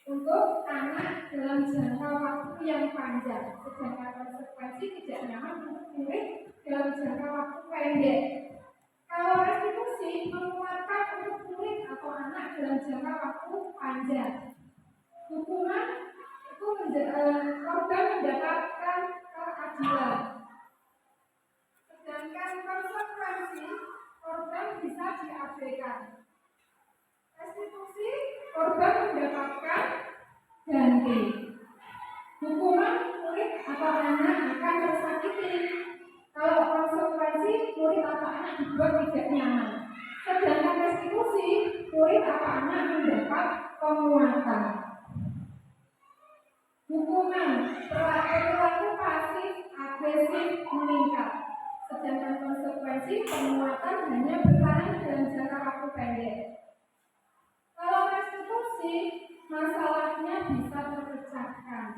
untuk anak dalam jangka waktu yang panjang. Sedangkan konsekuensi tidak nyaman untuk murid dalam jangka waktu pendek. Kalau restitusi menguatkan untuk murid atau anak dalam jangka waktu panjang. Hukuman itu korban mendapatkan keadilan. Sedangkan konsekuensi korban bisa diabaikan. Restitusi korban mendapatkan ganti. Hukuman murid atau anak akan tersakiti. Kalau konsekuensi murid atau anak dibuat tidak nyaman. Sedangkan restitusi murid atau anak mendapat penguatan. Hukuman perilaku pasif agresif meningkat. Sedangkan konsekuensi penguatan hanya bertahan dalam jangka waktu pendek. Kalau restitusi masalahnya bisa terpecahkan.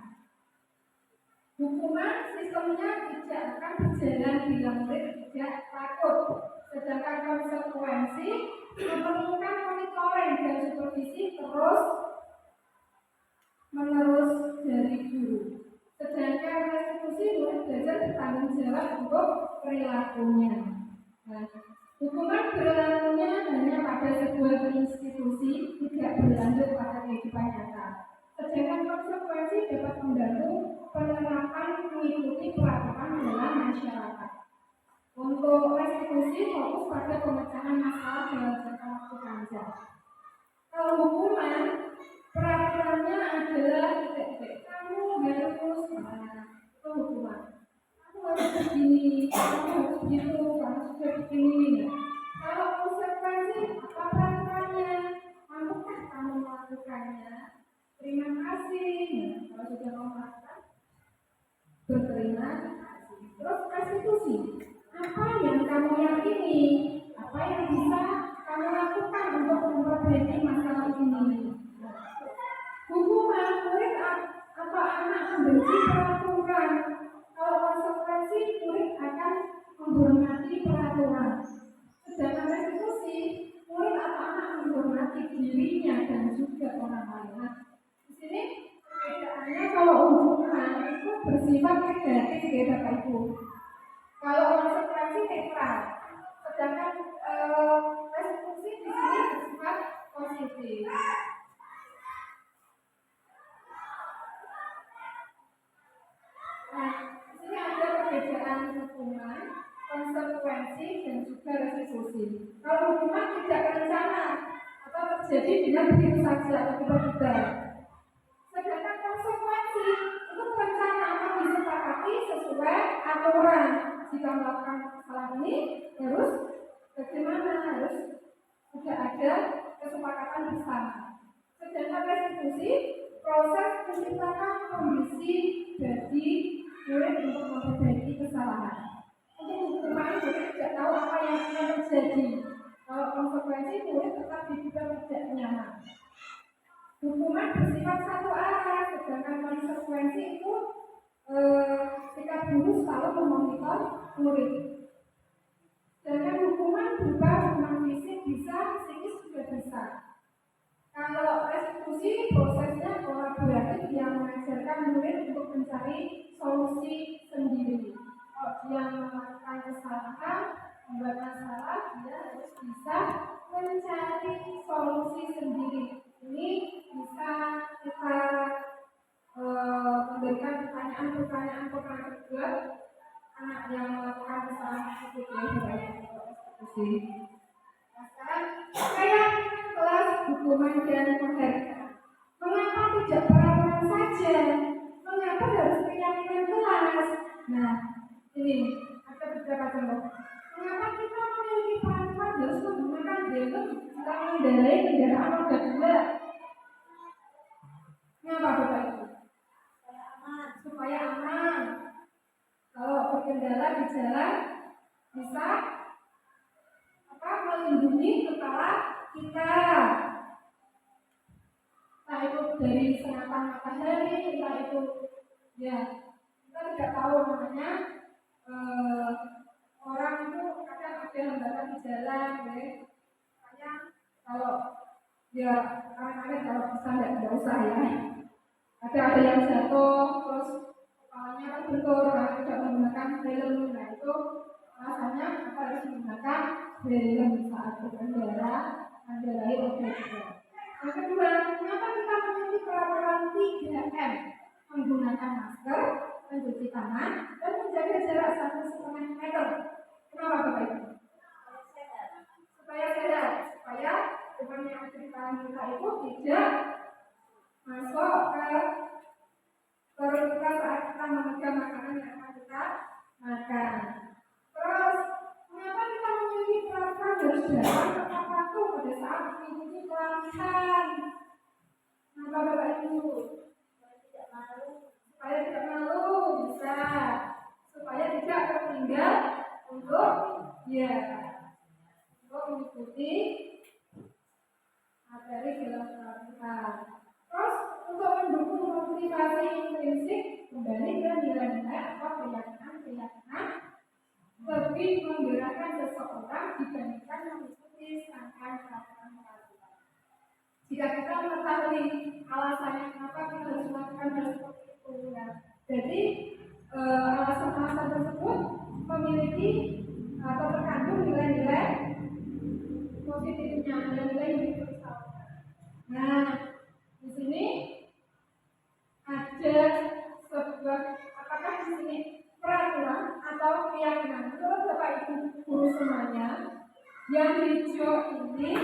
Hukuman sistemnya tidak akan berjalan bila murid tidak takut. Sedangkan konsekuensi memerlukan monitoring dan supervisi terus-menerus dari guru. Sedangkan restitusi murid belajar bertanggung jawab untuk perilakunya. Nah, hukuman berlakunya hanya pada sebuah institusi, tidak berlanjut pada kehidupan nyata. Sedangkan konsekuensi dapat membantu penerapan mengikuti peraturan dalam masyarakat. Untuk restitusi fokus pada pemecahan masalah dalam jangka waktu panjang. Kalau hukuman, peraturannya adalah titik-titik. Kamu harus itu hukuman. Kamu harus begini, kamu harus begitu, kamu sudah begini. Kalau konsekuensi, apa peraturannya? Mampukah kamu melakukannya? Terima kasih. Kalau sudah mau melakukan, berterima kasih. Terus restitusi. Apa yang kamu yakini? Apa yang bisa kamu lakukan untuk memperbaiki masalah ini? Hukuman murid atau anak membenci peraturan. Kalau konsekuensi murid akan menghormati peraturan. Sedangkan restitusi murid atau anak menghormati dirinya dan juga orang lain. Nah, di sini perbedaannya kalau hukuman itu bersifat negatif ya Bapak Ibu. Kalau konsekuensi netral, sedangkan restitusi di sini bersifat positif. Nah, di sini ada perbedaan hukuman, konsekuensi dan juga restitusi. Kalau hukuman tidak berencana atau terjadi dengan begitu saja atau tiba-tiba. Sedangkan konsekuensi itu berencana akan disepakati sesuai aturan. Jika melakukan kesalahan ini harus bagaimana, harus sudah ada kesepakatan bersama. Sedangkan restitusi proses menciptakan kondisi bagi murid untuk memperbaiki kesalahan. Untuk hukuman murid tidak tahu apa yang akan terjadi. Kalau konsekuensi murid tetap dibuat tidak nyaman. hukuman bersifat satu arah, sedangkan konsekuensi itu sikap guru selalu memonitor murid. Sedangkan hukuman berupa hukuman fisik bisa, psikis juga bisa. Kalau restitusi prosesnya kolaboratif yang mengajarkan murid untuk mencari solusi sendiri. Kalau dia melakukan kesalahan, membuat masalah, dia harus bisa mencari solusi sendiri. Ini bisa kita memberikan pertanyaan kedua anak yang melakukan kesalahan tersebut ya restitusi. Nah, sekarang saya kelas hukuman dan penghargaan. Mengapa tidak peraturan saja? Mengapa harus keyakinan kelas? Nah, ini ada beberapa contoh. Mengapa kita memiliki peraturan harus menggunakan helm jika mengendarai kendaraan roda 2? Mengapa Bapak Ibu? Supaya aman. Kalau berkendara di jalan bisa melindungi kepala kita. Entah itu dari sengatan matahari, entah itu ya kita tidak tahu namanya orang itu kadang ada hambatan di jalan, ya. Makanya kalau ya kadang-kadang kalau bisa tidak usah ya. Ada yang jatuh terus kepalanya kan bentur karena tidak menggunakan helm. Nah itu alasannya apa harus menggunakan helm saat berkendara mengendarai roda 2. Yang kedua, kenapa kita memiliki peraturan 3M? Menggunakan masker, mencuci tangan, dan menjaga jarak 1,5 meter. Kenapa Bapak Ibu? Supaya sehat, supaya penyakit kita itu tidak masuk ke perut kita saat kita memegang makanan yang akan kita makan. Terus, mengapa kita memiliki peraturan harus datang tepat waktu pada saat mengikuti pelatihan? Kenapa Bapak Ibu? Supaya tidak malu, bisa. Supaya tidak tertinggal untuk mengikuti materi dalam pelatihan. Terus untuk mendukung motivasi intrinsik kembali ke nilai-nilai atau keyakinan lebih menggerakkan seseorang dibandingkan mengikuti serangkaian peraturan. Jika kita mengetahui alasannya kenapa kita harus melakukan hal seperti itu, ya. Jadi alasan-alasan tersebut memiliki atau terkandung nilai-nilai positifnya, nilai-nilai yang diperlukan. Nah, di sini ada sebuah apakah di sini peraturan atau keyakinan? Menurut Bapak Ibu guru semuanya, yang hijau ini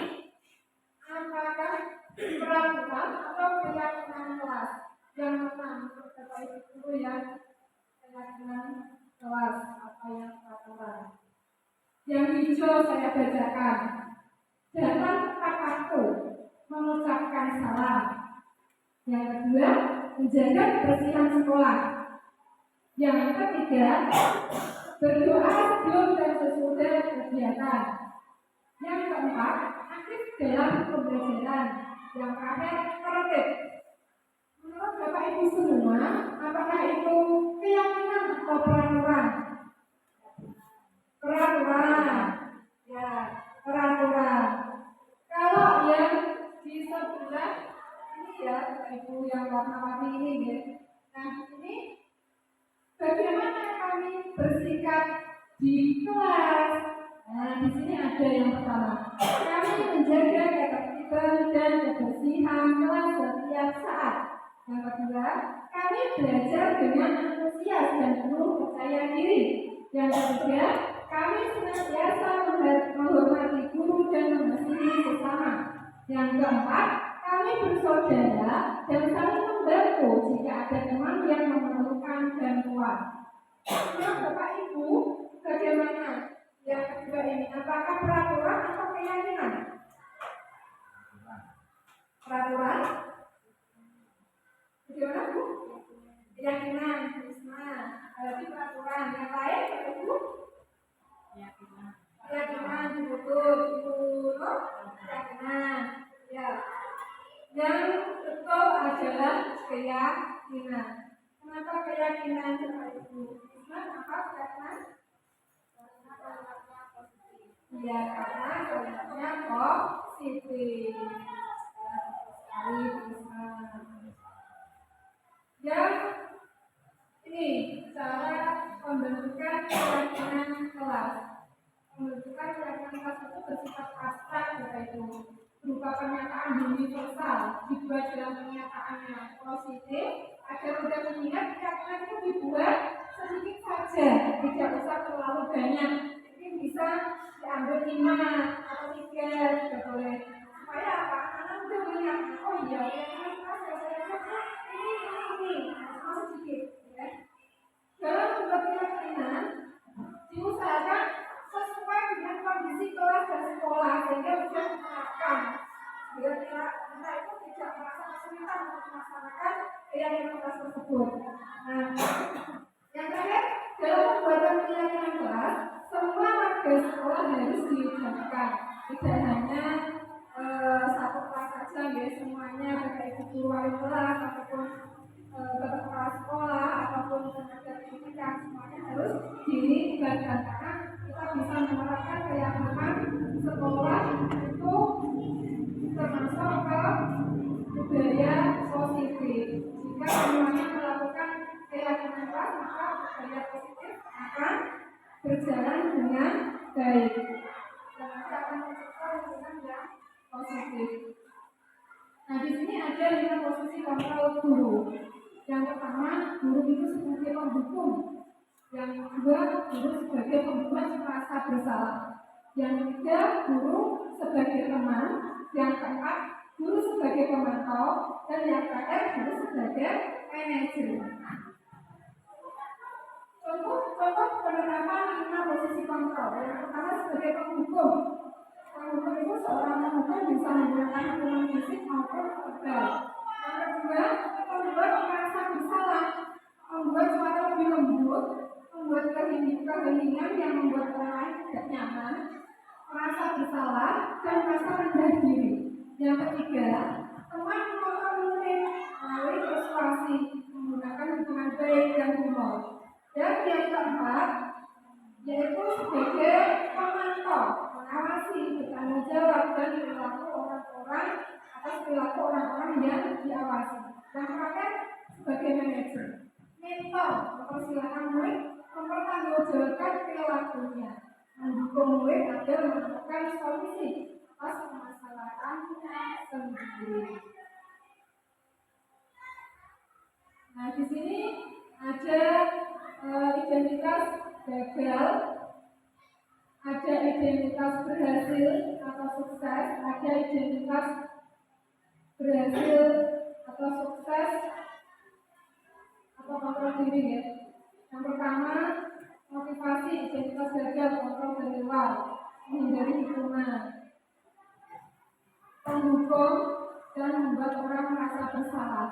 apakah peraturan atau keyakinan kelas? Yang mana menurut Bapak Ibu guru yang keyakinan kelas atau yang peraturan? Yang hijau saya bacakan. Datang tepat waktu, mengucapkan salam. Yang kedua, menjaga kebersihan sekolah. Yang ketiga, berdoa sebelum dan sesudah kegiatan. Yang keempat, aktif dalam pembelajaran. Yang terakhir, tertib. Menurut Bapak Ibu semua, apakah itu keyakinan atau peraturan? Peraturan. Ya, peraturan. Kalau yang di sebelah ini ya, Ibu yang warna-warni ini ya. Nah, ini bagaimana kami bersikap di kelas? Nah, di sini ada yang pertama. Kami menjaga ketertiban dan kebersihan kelas setiap saat. Yang kedua, kami belajar dengan antusias dan penuh percaya diri. Yang ketiga, kami senantiasa menghormati guru dan mengasihi sesama. Yang keempat, kami bersaudara dan saling membantu jika ada teman yang memerlukan bantuan. Nah, Bapak Ibu, bagaimana yang kedua ini? Apakah peraturan atau keyakinan? Peraturan? Bagaimana Bu? Keyakinan, Risma. Berarti peraturan. Yang lain, Bapak Ibu? Keyakinan, betul. Keyakinan. Ya. Yang Ya, karena kalimatnya positif. Sekali bisa. Yang ini cara pembentukan keyakinan kelas. Pembentukan keyakinan kelas itu bersifat abstrak, yaitu berupa pernyataan universal dibuat dalam pernyataan yang positif agar mudah mengingat. Keyakinan itu dibuat sedikit saja, tidak usah terlalu banyak. Mungkin bisa diambil 5 atau 3 juga boleh. Supaya apa? Karena mudah mengingat. Oh iya, keyakinan kelas ini cuma sedikit. Ya. Dalam membuat keyakinan diusahakan sesuai dengan kondisi kelas dan sekolah sehingga bisa diterapkan. Biar kita itu tidak merasa kesulitan untuk melaksanakan keyakinan kelas tersebut. Nah, yang terakhir, dalam pembuatan keyakinan kelas, semua warga sekolah harus dilibatkan. Tidak hanya satu kelas saja, ya, semuanya baik itu guru wali kelas ataupun tetap kepala sekolah ataupun tenaga pendidikan, semuanya harus dilibatkan karena kita bisa menerapkan keyakinan sekolah itu termasuk ke budaya positif. Jika semuanya melakukan keyakinan kelas, maka budaya positif akan berjalan dengan baik dan akan menciptakan lingkungan yang positif. Nah, di sini ada 5 posisi kontrol guru. Yang pertama, guru itu sebagai penghukum. Yang kedua, guru sebagai pembuat merasa bersalah. Yang ketiga, guru sebagai teman. Yang keempat, guru sebagai pemantau. Dan yang terakhir, guru sebagai manajer. Contoh penerapan 5 posisi kontrol. Yang pertama, sebagai penghukum. Penghukum itu seorang penghukum bisa menggunakan hukuman fisik maupun verbal. Yang kedua, membuat merasa bersalah, membuat suara lebih lembut, membuat keheningan yang membuat orang lain tidak nyaman, merasa bersalah, dan merasa rendah diri. Yang ketiga, teman mengontrol murid melalui persuasi, menggunakan hubungan baik dan humor. Dan yang keempat, yaitu sebagai pemantau, mengawasi, bertanggung jawab dan perilaku orang-orang atas perilaku orang-orang yang diawasi. Yang terakhir, sebagai manajer, mentor, mempersilahkan murid mempertanggungjawabkan perilakunya, mendukung murid agar menemukan solusi atas permasalahannya sendiri. Nah, di sini ada identitas gagal, ada identitas berhasil atau sukses, ada identitas berhasil atau sukses atau kontrol diri, ya. Yang pertama, motivasi, identitas gagal, kontrol dari luar, menghindari hukuman, penghukum dan membuat orang merasa bersalah.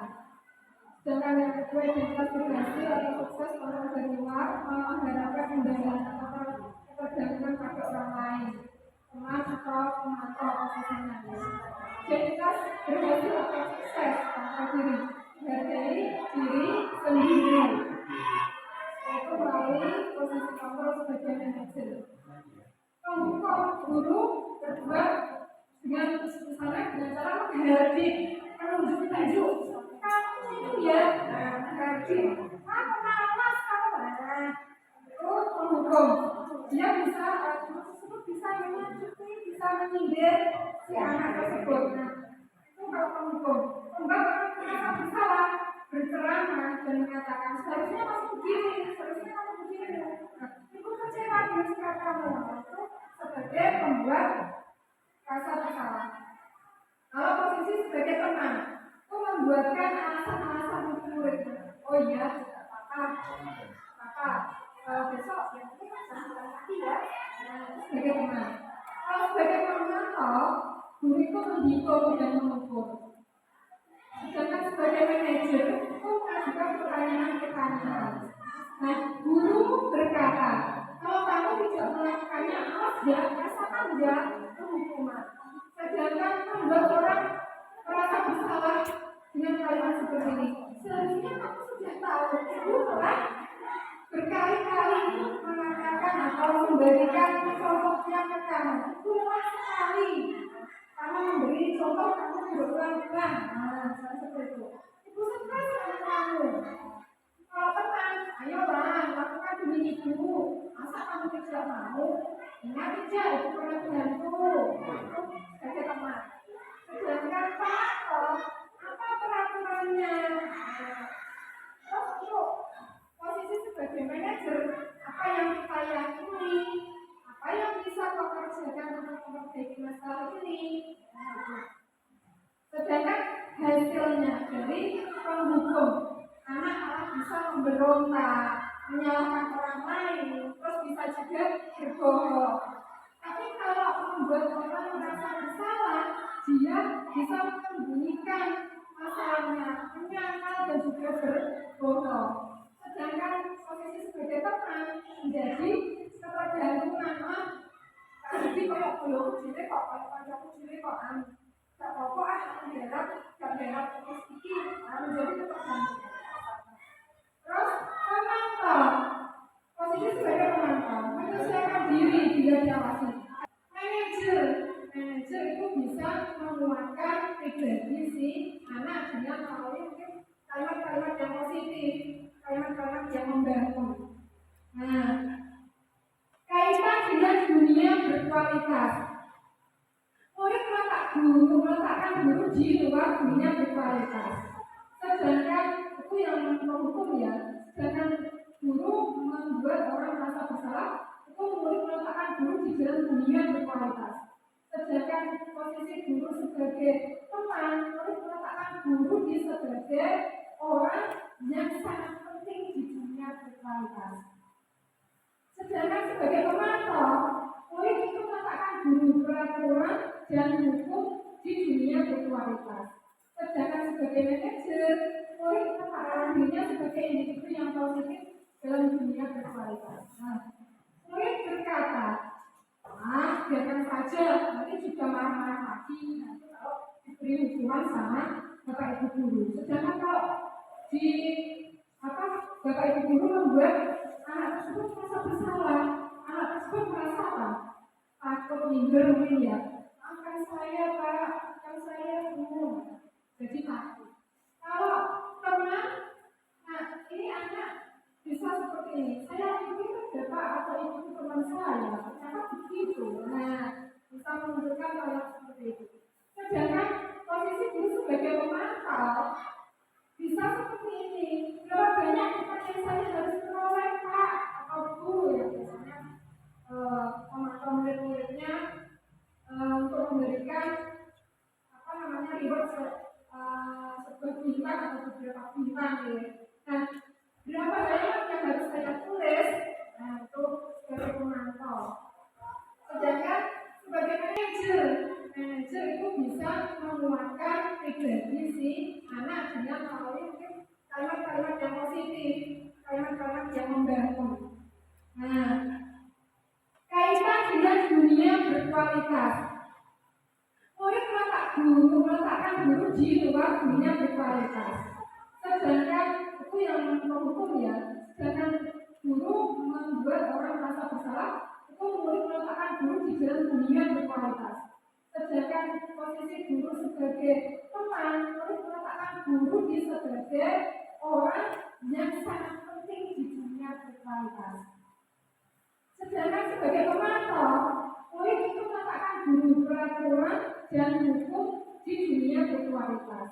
Sedangkan yang kedua, identitas berhasil atau sukses, kontrol dari luar, mengharapkan undangan atau ketergantungan pada orang lain, teman atau pemantau profesional. Identitas berhasil atau sukses, kontrol diri, menghargai diri sendiri, yaitu melalui posisi kontrol sebagai manajer. Penghukum, guru berbuat dengan misalnya dengan cara menghardik, menunjuk tunjuk. Kamu itu ya, menghardik. Kamu malas, kamu mana? Itu penghukum. Dia bisa bisa menyakiti, bisa menyindir si anak tersebut. Nah, itu kalau penghukum. Membuat orang merasa bersalah, berceramah dan mengatakan seharusnya kamu begini, seharusnya kamu begini. Nah, itu kecewa dengan sikap kamu. Itu sebagai pembuat rasa bersalah. Kalau posisi sebagai teman, itu membuatkan alasan-alasan untuk murid. Oh iya, tidak apa-apa. Besok ya mungkin jangan lagi ya. Nah, sebagai teman. Kalau sebagai pemantau, guru itu menghitung dan mengukur. Sedangkan sebagai manajer itu mengajukan pertanyaan. Nah, guru berkata, kalau kamu tidak melakukannya, awas ya, rasakan ya, itu hukuman. Sedangkan membuat orang merasa bersalah dengan kalimat seperti ini. Seharusnya kamu sudah tahu, ibu telah berkali-kali mengatakan atau memberikan contohnya ke kamu. itu lelah sekali. Karena memberi contoh kamu berulang-ulang. Nah, misalnya seperti itu. Ibu stres dengan kamu. Kalau tenang, ayolah lakukan demi ibu. Masa kamu tidak mau? Ingat tidak, itu pernah bantu. Sebagai teman. Sedangkan Pak, apa peraturannya? Terus untuk posisi sebagai manajer, apa yang kita yakini, apa yang bisa kau kerjakan untuk memperbaiki masalah ini. Sedangkan hasilnya dari penghukum, anak malah bisa memberontak, menyalahkan orang lain, terus bisa juga berbohong. Tapi kalau membuat orang merasa bersalah, dia bisa menyembunyikan masalahnya, menyangkal dan juga berbohong. Sedangkan posisi sebagai teman menjadi ketergantungan. Jadi kalau belum jadi kok, kalau kancaku jadi kok gak apa-apa gak berat terus iki menjadi ketergantungan. Terus pemantau, posisi sebagai pemantau, menyesuaikan diri bila diawasi. Manajer itu bisa menguatkan pribadi si anak dengan melalui mungkin kalimat-kalimat yang positif, kalimat-kalimat yang membantu. Nah, kaitan dengan dunia berkualitas. Murid meletakkan guru di luar dunia berkualitas. Sedangkan itu yang menghukum ya. Sedangkan guru membuat orang merasa bersalah, itu murid meletakkan guru di dalam dunia berkualitas. Sedangkan posisi guru sebagai teman, murid meletakkan guru di sebagai orang yang sangat penting di dunia berkualitas. Sedangkan sebagai pemantau, murid itu meletakkan guru peraturan dan hukum di dunia berkualitas. Sedangkan sebagai manajer, murid meletakkan dirinya sebagai individu yang positif dalam dunia berkualitas. Nah, murid berkata, biarkan saja, nanti juga marah-marah lagi. Nanti kalau diberi hukuman sama bapak ibu guru. Sedangkan kalau di bapak ibu guru membuat anak tersebut merasa bersalah, anak tersebut merasa apa? Takut minder mungkin ya. Maafkan saya Pak, maafkan saya Bu. Jadi takut. Kalau teman, nah ini anak bisa seperti ini. Saya pikir bapak atau ibu teman saya, ternyata begitu. Nah, bisa menunjukkan hal seperti itu. Sedangkan posisi guru sebagai pemantau bisa seperti ini. Berapa banyak tempat yang saya harus peroleh Pak atau Bu ya biasanya memantau murid-muridnya untuk memberikan reward sebuah bintang atau beberapa bintang ya. Nah, berapa banyak yang harus saya tulis? Nah, itu sebagai pemantau. Sedangkan sebagai manajer itu bisa menguatkan pribadi si anak dengan melalui mungkin kalimat-kalimat yang positif, kalimat-kalimat yang membantu. Nah, kaitan dengan dunia berkualitas. Murid meletakkan guru di luar dunia berkualitas. Sedangkan itu yang menghukum ya. Sedangkan guru membuat orang merasa bersalah, itu murid meletakkan guru di dalam dunia berkualitas. Sedangkan posisi guru sebagai teman, murid meletakkan guru di sebagai orang yang sangat penting di dunia berkualitas. Sedangkan sebagai pemantau, murid itu meletakkan guru peraturan dan hukum di dunia berkualitas.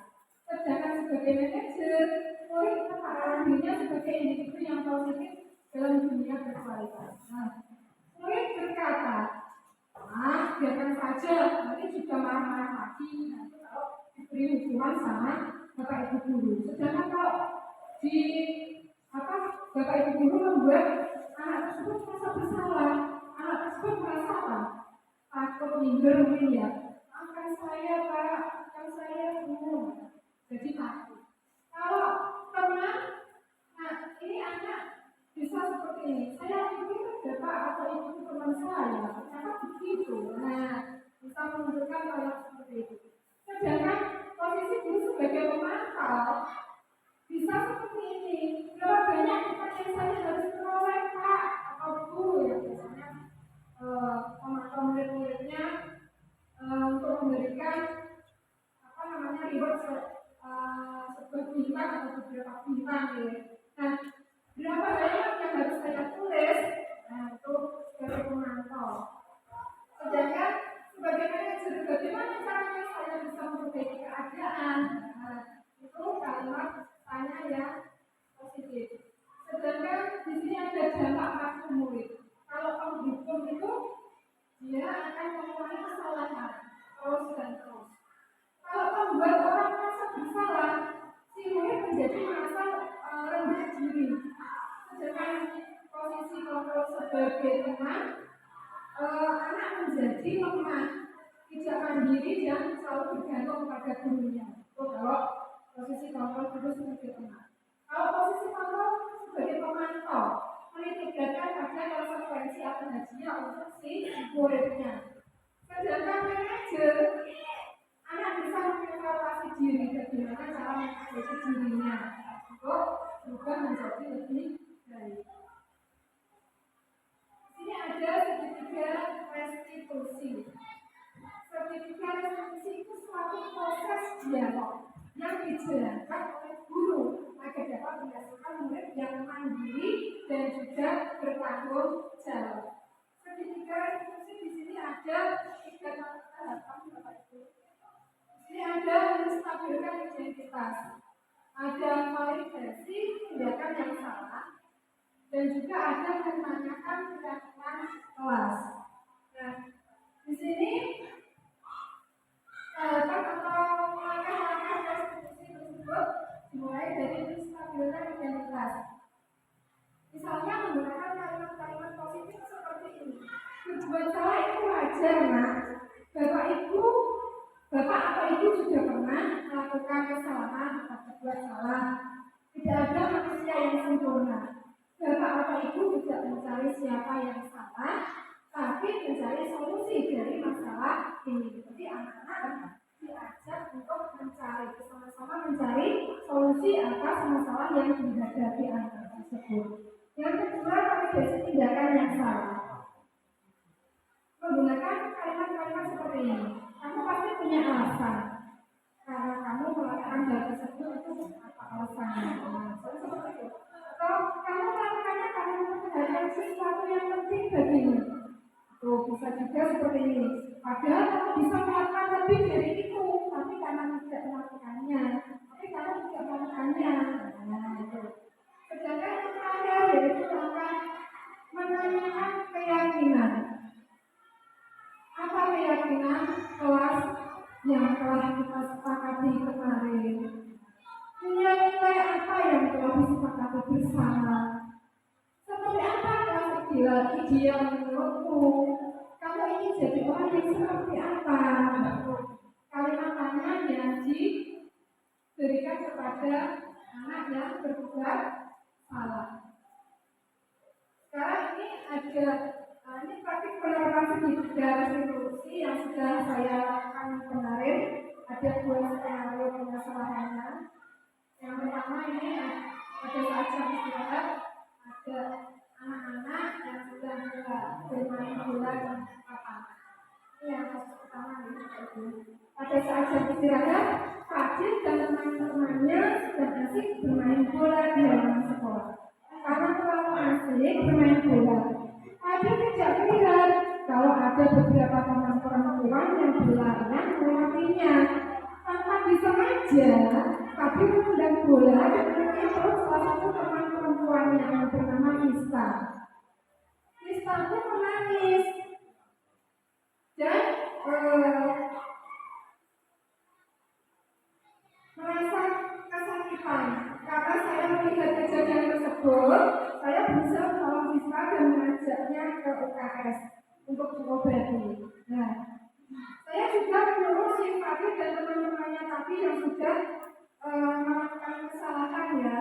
Sedangkan sebagai manajer, murid meletakkan dirinya sebagai individu yang positif dalam dunia berkualitas. Nah, murid berkata, biarkan saja, nanti juga marah-marah lagi. Nanti kalau diberi hukuman sama bapak ibu guru. Sedangkan kalau di bapak ibu guru membuat anak tersebut merasa bersalah, anak tersebut merasa apa? Takut minder mungkin ya. Maafkan saya Pak, maafkan saya Bu. Jadi takut. Kalau teman, nah ini anak bisa seperti ini. Saya pikir bapak atau ibu teman saya, ternyata begitu. Nah, bisa menunjukkan hal seperti itu. Sedangkan posisi guru sebagai pemantau bisa seperti ini. Berapa banyak tempat yang saya harus peroleh Pak atau Bu ya biasanya memantau murid-murid terus dan terus. Kalau membuat orang merasa bersalah, si murid menjadi merasa rendah diri. Sedangkan posisi kontrol sebagai teman, anak menjadi lemah, tidak mandiri dan selalu bergantung pada gurunya. Itu kalau posisi kontrol guru sebagai teman. Kalau posisi kontrol sebagai pemantau, menitikkan pada konsekuensi atau hasilnya untuk si muridnya. Sedangkan manajer, anak bisa mengevaluasi diri bagaimana cara mengevaluasi dirinya untuk berubah menjadi lebih baik. Ini ada segitiga restitusi. Segitiga restitusi itu suatu proses dialog yang dijalankan oleh guru agar dapat menghasilkan murid yang mandiri dan juga bertanggung jawab. Segitiga restitusi di sini ada 3 tahapan Bapak Ibu. Ini ada menstabilkan identitas, ada validasi tindakan yang salah, dan juga ada menanyakan keyakinan kelas. Nah, di sini tahapan atau langkah-langkah restitusi tersebut dimulai dari menstabilkan identitas. Misalnya menggunakan kalimat-kalimat positif seperti ini. Berbuat salah itu wajar, Nak. Bapak atau ibu juga pernah melakukan kesalahan atau berbuat salah. Tidak ada manusia yang sempurna. Bapak atau ibu tidak mencari siapa yang salah, tapi mencari solusi dari masalah ini. Jadi anak-anak diajak untuk mencari, sama-sama mencari solusi atas masalah yang dihadapi anak tersebut. Yang kedua, validasi tindakan yang salah. Menggunakan kalimat-kalimat seperti ini. Kamu pasti punya alasan karena kamu melakukan hal tersebut, itu apa alasannya? Seperti itu. Atau kamu melakukannya karena memperhatikan sesuatu yang penting bagimu. Tuh, bisa juga seperti ini. Padahal kamu bisa melakukan lebih dari itu, tapi karena tidak melakukannya. Tapi kamu tidak melakukannya. Nah, itu. Sedangkan yang terakhir yaitu akan menanyakan keyakinan. Apa keyakinan kelas yang telah kita sepakati kemarin? Nilai-nilai apa yang telah disepakati bersama? Seperti apa kelas ideal menurutmu? Kamu ingin jadi orang yang seperti apa? Kalimat tanya yang diberikan kepada anak yang berbuat salah. Sekarang ini ada ini praktik penerapan segitiga restitusi yang sudah saya lakukan kemarin. Ada 2 skenario permasalahannya. Yang pertama ini pada saat jam istirahat ada anak-anak yang sedang bermain bola di lapangan. Ini yang kasus pertama nih. Pada saat jam istirahat, Fadil dan teman-temannya sedang asik bermain bola di halaman sekolah. Karena terlalu asik bermain bola, Fadil tidak melihat kalau ada beberapa teman perempuan yang berlarian melewatinya. Tanpa disengaja, Fadil menendang bola dan mengenai perut salah satu teman perempuannya yang bernama Nista. Nista pun menangis dan merasa kesakitan. Karena saya melihat kejadian tersebut, saya berusaha menolong Nista dan mengajaknya ke UKS untuk diobati. Nah, saya juga menyuruh si Fadil dan teman-temannya tadi yang sudah melakukan kesalahan ya,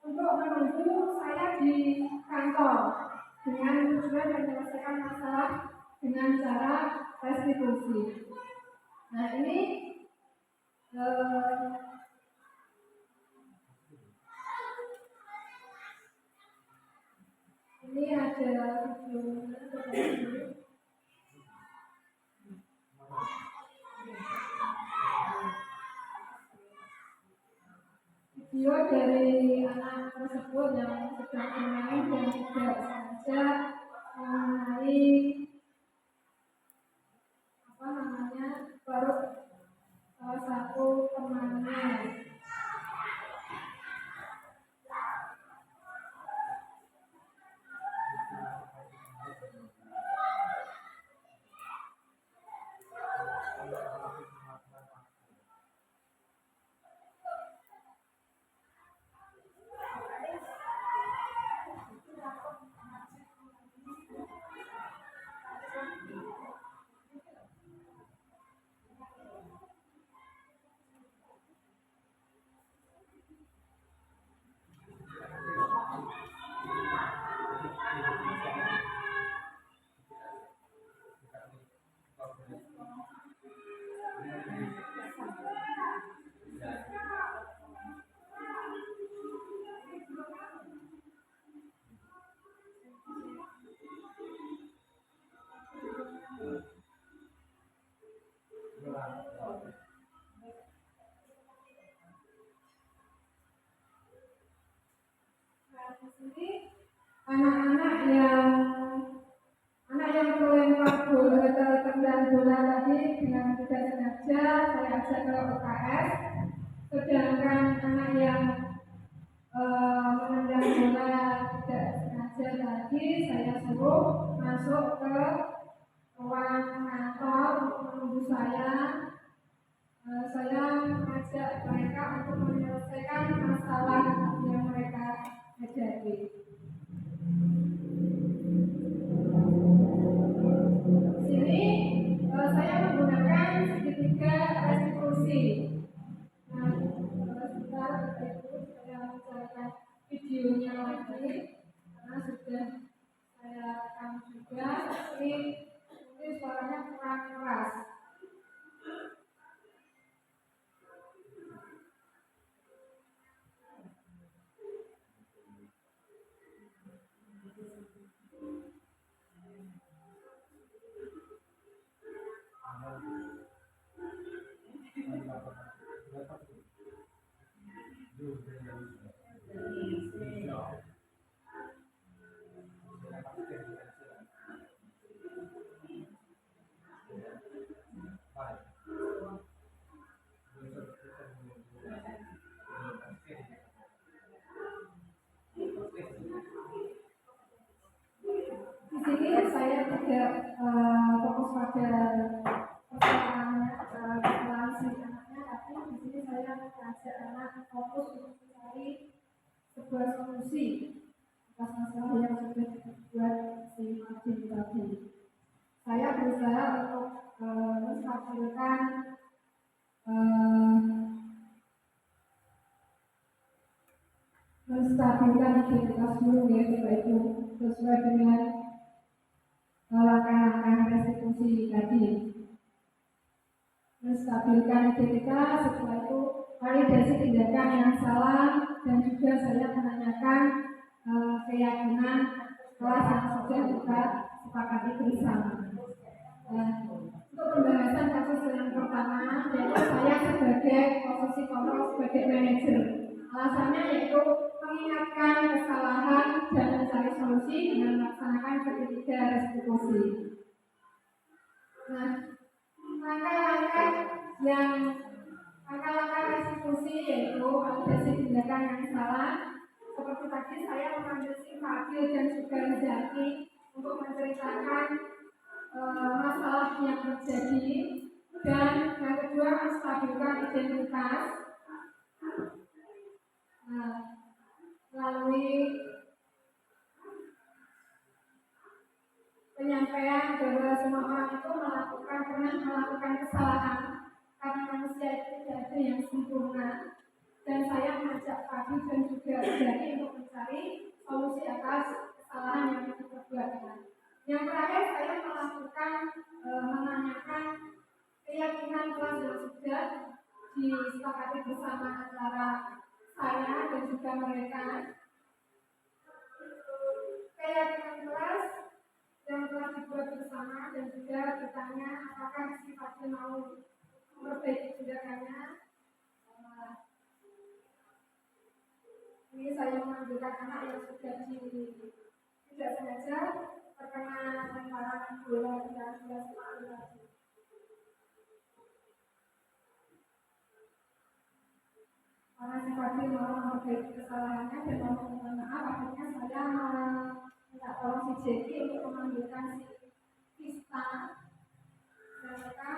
untuk menunggu saya di kantor dengan tujuan menyelesaikan masalah dengan cara restitusi. Nah, ini ada video dari anak tersebut yang sedang bermain dan tidak sengaja mengenai perut salah satu temannya. Nah, di sini anak-anak yang melempar bola tendang bola tadi dengan tidak sengaja saya ajak ke UKS, sedangkan anak yang menendang bola tidak sengaja tadi saya suruh masuk ke ruang kantor untuk menunggu saya. Saya mengajak mereka untuk menyelesaikan masalah yang mereka hadapi. Di sini saya menggunakan segitiga restitusi. Nah, sebentar itu saya mencarikan videonya lagi karena sudah saya rekam juga, tapi mungkin suaranya kurang keras. Di sini saya tidak fokus pada kesalahan si anaknya, tapi di sini saya mengajak anak fokus untuk mencari sebuah solusi atas masalah yang sudah dibuat si Martin tadi. Saya berusaha untuk menstabilkan identitas dulu ya, yaitu sesuai dengan langkah-langkah restitusi tadi. Menstabilkan identitas, setelah itu validasi tindakan yang salah, dan juga saya menanyakan keyakinan kelas yang sudah kita sepakati bersama. Untuk pembahasan kasus yang pertama, yaitu saya sebagai posisi kontrol sebagai manajer. Alasannya yaitu mengingatkan kesalahan dan mencari solusi dengan melaksanakan segitiga restitusi. Nah, langkah-langkah restitusi yaitu validasi tindakan yang salah. Seperti tadi saya mengambil si Fadil dan juga Rizaki untuk menceritakan masalah yang terjadi, dan yang kedua menstabilkan identitas melalui penyampaian bahwa semua orang itu pernah melakukan kesalahan karena manusia itu tidak ada yang sempurna, dan saya mengajak Fadil dan juga Rizaki untuk mencari solusi atas kesalahan yang diperbuatkan. Yang terakhir saya melakukan menanyakan keyakinan kelas yang sudah disepakati bersama antara saya dan juga mereka. Keyakinan kelas yang telah dibuat bersama, dan juga bertanya apakah sifatnya mau memperbaiki tindakannya. Ini saya mengambilkan anak yang sudah tidak sengaja terkena lemparan bola yang sudah seperti tadi. Karena si Fadil mau memperbaiki kesalahannya dan mau meminta maaf, akhirnya saya minta tolong si Jeki untuk memanggilkan si Kista, dan mereka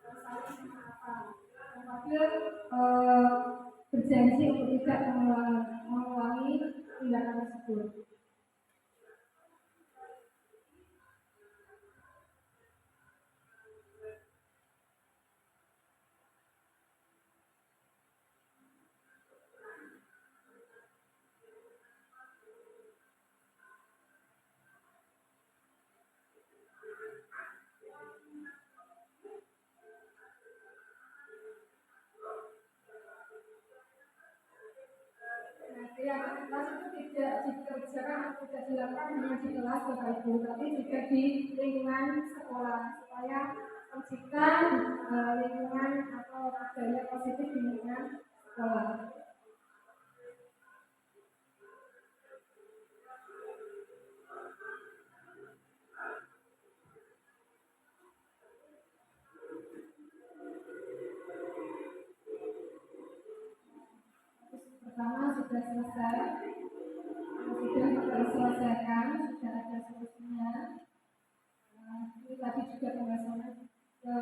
saling memaafkan. Dan Fadil berjanji untuk tidak mengulangi tindakan tersebut. Keyakinan kelas itu tidak dikerjakan atau tidak dilakukan hanya di kelas Bapak Ibu, tapi juga di lingkungan sekolah supaya tercipta lingkungan atau budaya positif di lingkungan sekolah. Pertama sudah selesai, sudah diselesaikan, sudah ada solusinya. Ini tadi juga pembahasannya ke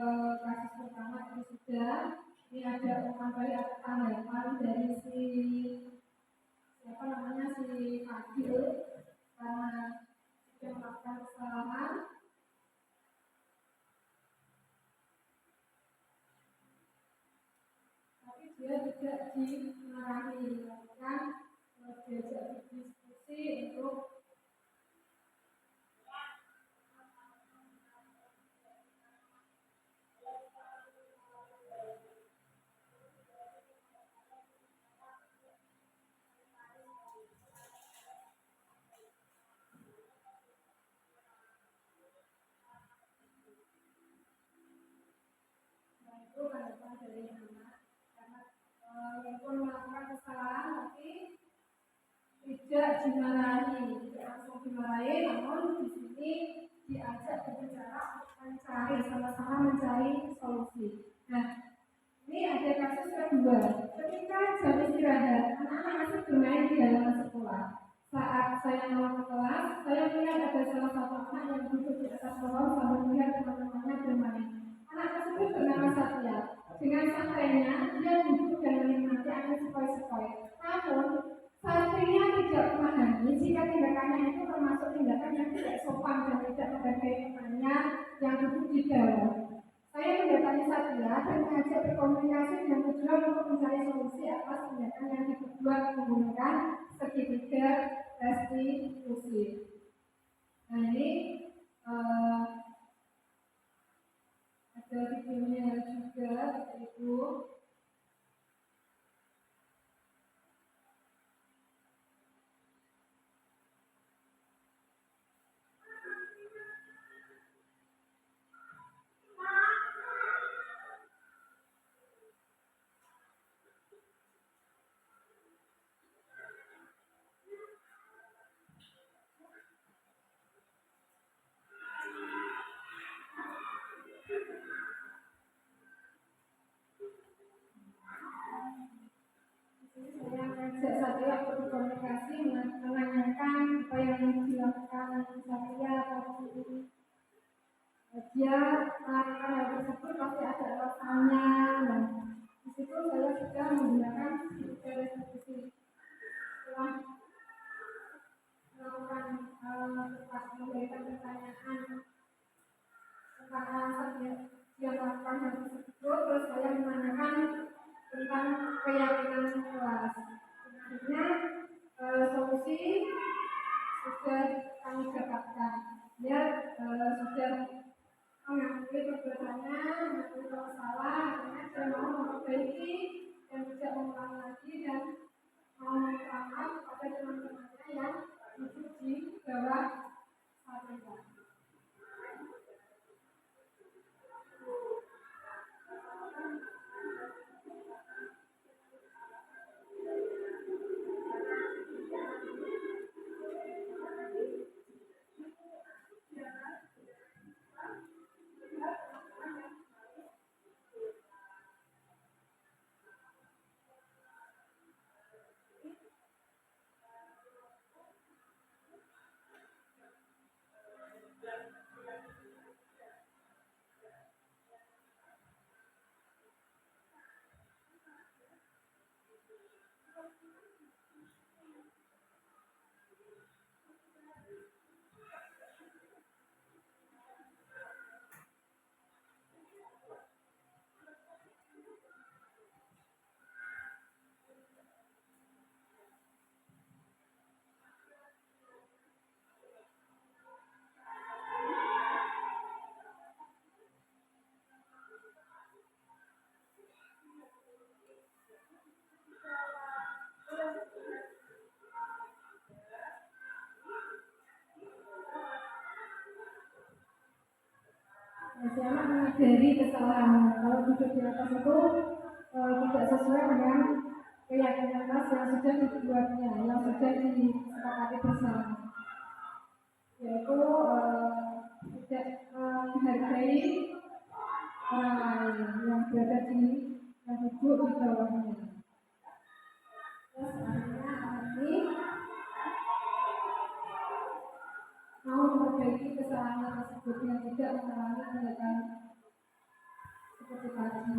kasus pertama itu sudah. Ini ada kembali atau tanggapan dari si Fadil karena sudah melakukan kesalahan. Tapi dia tidak dimarahi, bahkan diajak berdiskusi untuk itu tanggapan dari anak karena walaupun melakukan kesalahan tapi tidak dimarahi, tidak langsung dimarahi, namun di sini diajak berbicara mencari sama-sama mencari solusi. Nah, ini ada kasus kedua. Ketika jam istirahat, anak-anak masih bermain di halaman sekolah. Saat saya mau ke kelas, saya melihat ada salah satu anak yang duduk di atas pohon sambil melihat teman-temannya bermain. Anak tersebut bernama Satya. Dengan santainya, dia duduk dan menikmati angin sepoi-sepoi. Namun, Satria tidak memahami jika tindakannya itu termasuk tindakan yang tidak sopan dan tidak menghargai temannya yang duduk di bawah. Saya mendatangi Satria dan mengajak berkomunikasi dengan tujuan untuk mencari solusi atas tindakan yang dibuat menggunakan segitiga restitusi. Nah ini ada videonya juga itu. Saya mengajak Satria untuk berkomunikasi menanyakan apa yang dilakukan Satria tadi. Dia melakukan hal tersebut pasti ada alasannya. Dan di situ saya sudah menggunakan tiga restitusi. Setelah melakukan memberikan pertanyaan tentang alasan dia melakukan hal tersebut, terus saya menanyakan tentang keyakinan kelas. Sebenarnya solusi sudah kami dapatkan. Dia sudah mengakui perbuatannya, mengakui kalau salah, akhirnya dia mau memperbaiki dan tidak mengulang lagi dan mau minta maaf kepada teman-temannya yang duduk di bawah Satria. si anak menyadari kesalahannya. Kalau duduk di atas itu tidak sesuai dengan keyakinan kelas yang sudah dibuatnya, yang sudah disepakati bersama, yaitu tidak menghargai orang lain yang berada di yang duduk di bawahnya. Terus akhirnya ini mau memperbaiki kesalahan tersebut yang tidak mengalami tindakan seperti tadi.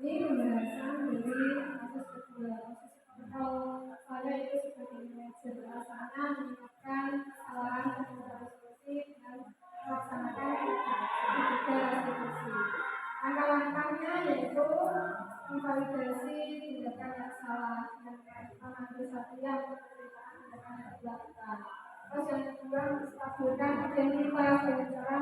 Ini penjelasan dari kasus kedua. Kalau saya itu sebagai manajer pelaksana menyiapkan kesalahan kepada resolusi dan melaksanakan tiga restitusi. Langkah-langkahnya yaitu memvalidasi tindakan yang salah dan mengambil satria untuk tindakan yang dilakukan. Terus yang kedua, menstabilkan identitas dengan cara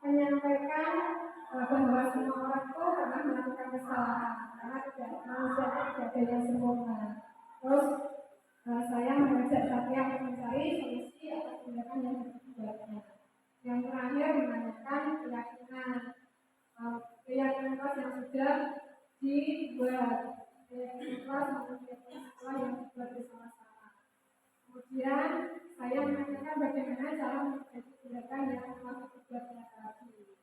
menyampaikan bahwa semua orang itu pernah melakukan kesalahan karena manusia tidak ada yang sempurna. Terus saya mengajak satria untuk mencari solusi atas tindakan yang dibuatnya. Yang terakhir menanyakan keyakinan kelas yang sudah dibuat, kelas yang dibuat bersama-sama. Kemudian saya menanyakan bagaimana cara memperbaiki tindakan yang telah dibuatnya tadi.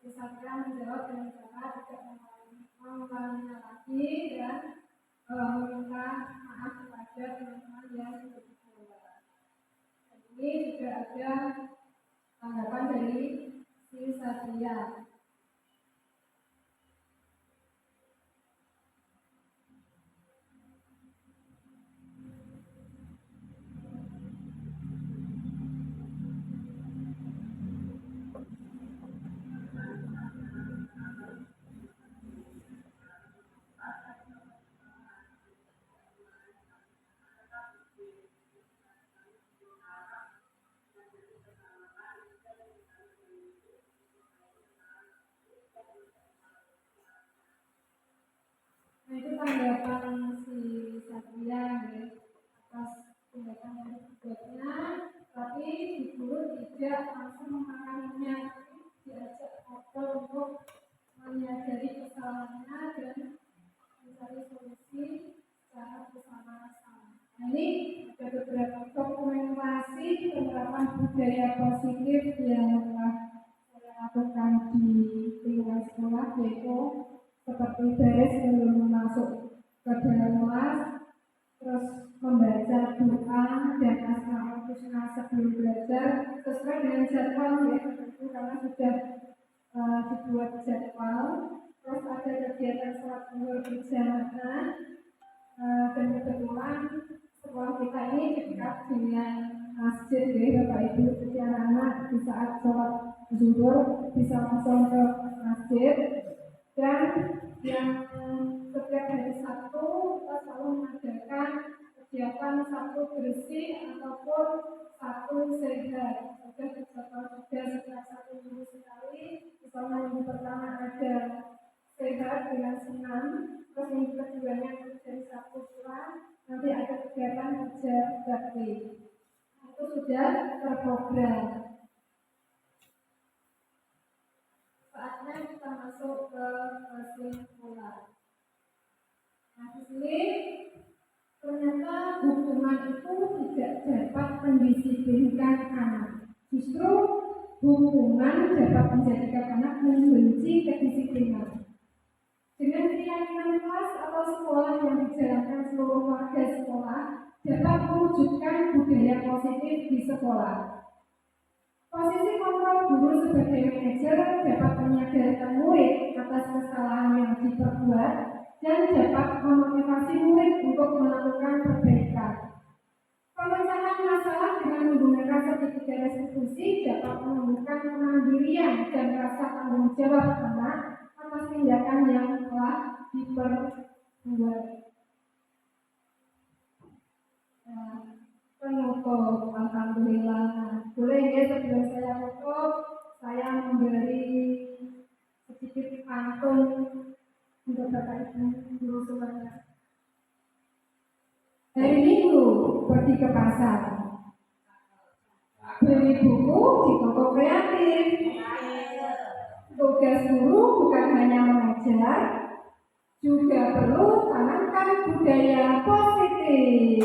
Saya menjawab dengan cara tidak mengulanginya lagi dan meminta maaf kepada teman-teman yang berbuat. Ini juga ada tanggapan dari si Satria. Nah, itu tanggapan si Satria atas tindakan yang dibuatnya, tapi si guru tidak langsung memarahinya, diajak ngobrol untuk menyadari kesalahannya dan mencari solusi secara bersama-sama. Nah, ini ada beberapa dokumentasi penerapan budaya positif yang telah saya lakukan di lingkungan sekolah, yaitu seperti baris sebelum masuk ke dalam kelas, terus membaca doa dan asmaul husna sebelum belajar sesuai dengan jadwal ya, karena sudah dibuat jadwal. Terus ada kegiatan sholat zuhur berjamaah, dan kebetulan sekolah kita ini dekat dengan masjid ya Bapak Ibu, jadi anak-anak di saat sholat zuhur bisa langsung ke masjid. Dan yang setiap hari Sabtu kita selalu mengadakan kegiatan Sabtu bersih ataupun Sabtu sehat. Sudah dijadwal juga setiap 1 minggu sekali. Misalnya minggu pertama ada sehat dengan senam, terus minggu keduanya dari Sabtu pulang, nanti ada kegiatan kerja bakti. Itu sudah terprogram. Saatnya kita masuk ke kesimpulan. Nah, di sini ternyata hukuman itu tidak dapat mendisiplinkan anak. Justru hukuman dapat menjadikan anak membenci kedisiplinan. Dengan keyakinan kelas atau sekolah yang dijalankan seluruh warga sekolah dapat mewujudkan budaya positif di sekolah. Posisi kontrol guru sebagai manajer dapat menyadarkan murid atas kesalahan yang diperbuat dan dapat memotivasi murid untuk melakukan perbaikan. Pemecahan masalah dengan menggunakan segitiga restitusi dapat menumbuhkan kemandirian dan rasa tanggung jawab anak atas tindakan yang telah diperbuat. Penutup, alhamdulillah. Boleh ya sebelum saya tutup, saya memberi sedikit pantun untuk Bapak Ibu guru semuanya. Hari Minggu pergi ke pasar, beli buku di toko kreatif. Tugas guru bukan hanya mengajar, juga perlu tanamkan budaya positif.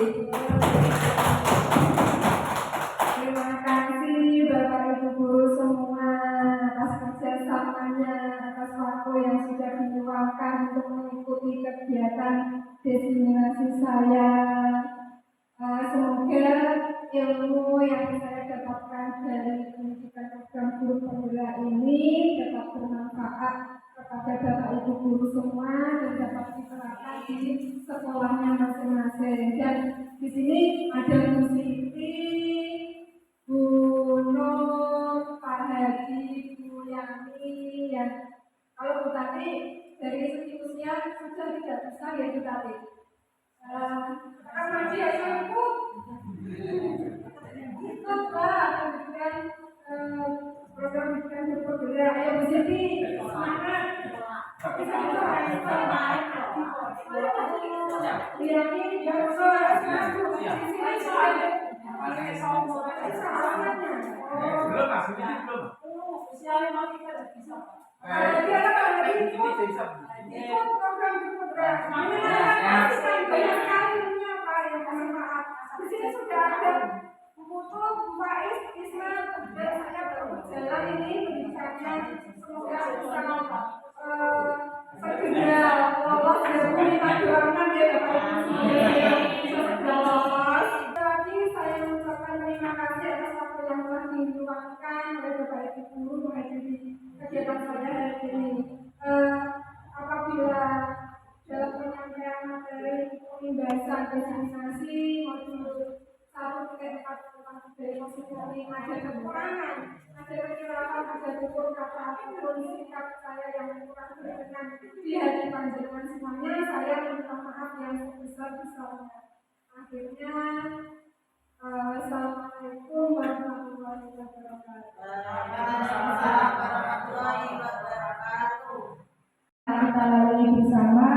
Terima kasih Bapak Ibu guru semua atas kerjasamanya, atas waktu yang sudah diluangkan untuk mengikuti kegiatan destinasi saya. Semoga ilmu yang saya dapatkan dari pendidikan program guru penggerak ini dapat bermanfaat kepada Bapak Ibu guru semua dan dapat diterapkan di sekolahnya masing-masing. Dan di sini ada Bu Siti, Bu Nur, Pak Haji, Bu Yani, yang kalau Bu Tati dari segi usia sudah tidak bisa ya Bu Tati. Karena masih SMP ikutlah dengan program pendidikan guru penggerak. Ayo Bu Siti, semangat. Bisa ini yang kegiatan saya hari ini. Apabila dalam penyampaian materi penindasan diskriminasi modul 1.4 tentang budaya positif ini ada kekurangan, ada kekeliruan, ada tutur kata ataupun sikap saya yang kurang berkenan di hati panjenengan semuanya, saya minta maaf yang sebesar-besarnya. Akhirnya Assalamualaikum warahmatullahi wabarakatuh. Kita lalui bersama,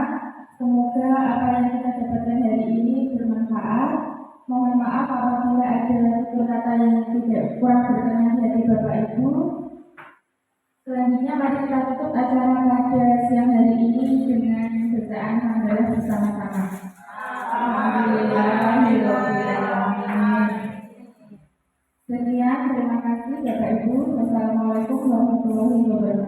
semoga apa yang kita dapatkan hari ini bermanfaat. Mohon maaf apabila ada tutur kata yang tidak kurang berkenan di hati Bapak Ibu. Selanjutnya mari kita tutup acara pada siang hari ini dengan bacaan hamdalah bersama-sama. Alhamdulillahirrahmanirrahim. Sekian, terima kasih Bapak Ibu. Wassalamualaikum warahmatullahi wabarakatuh.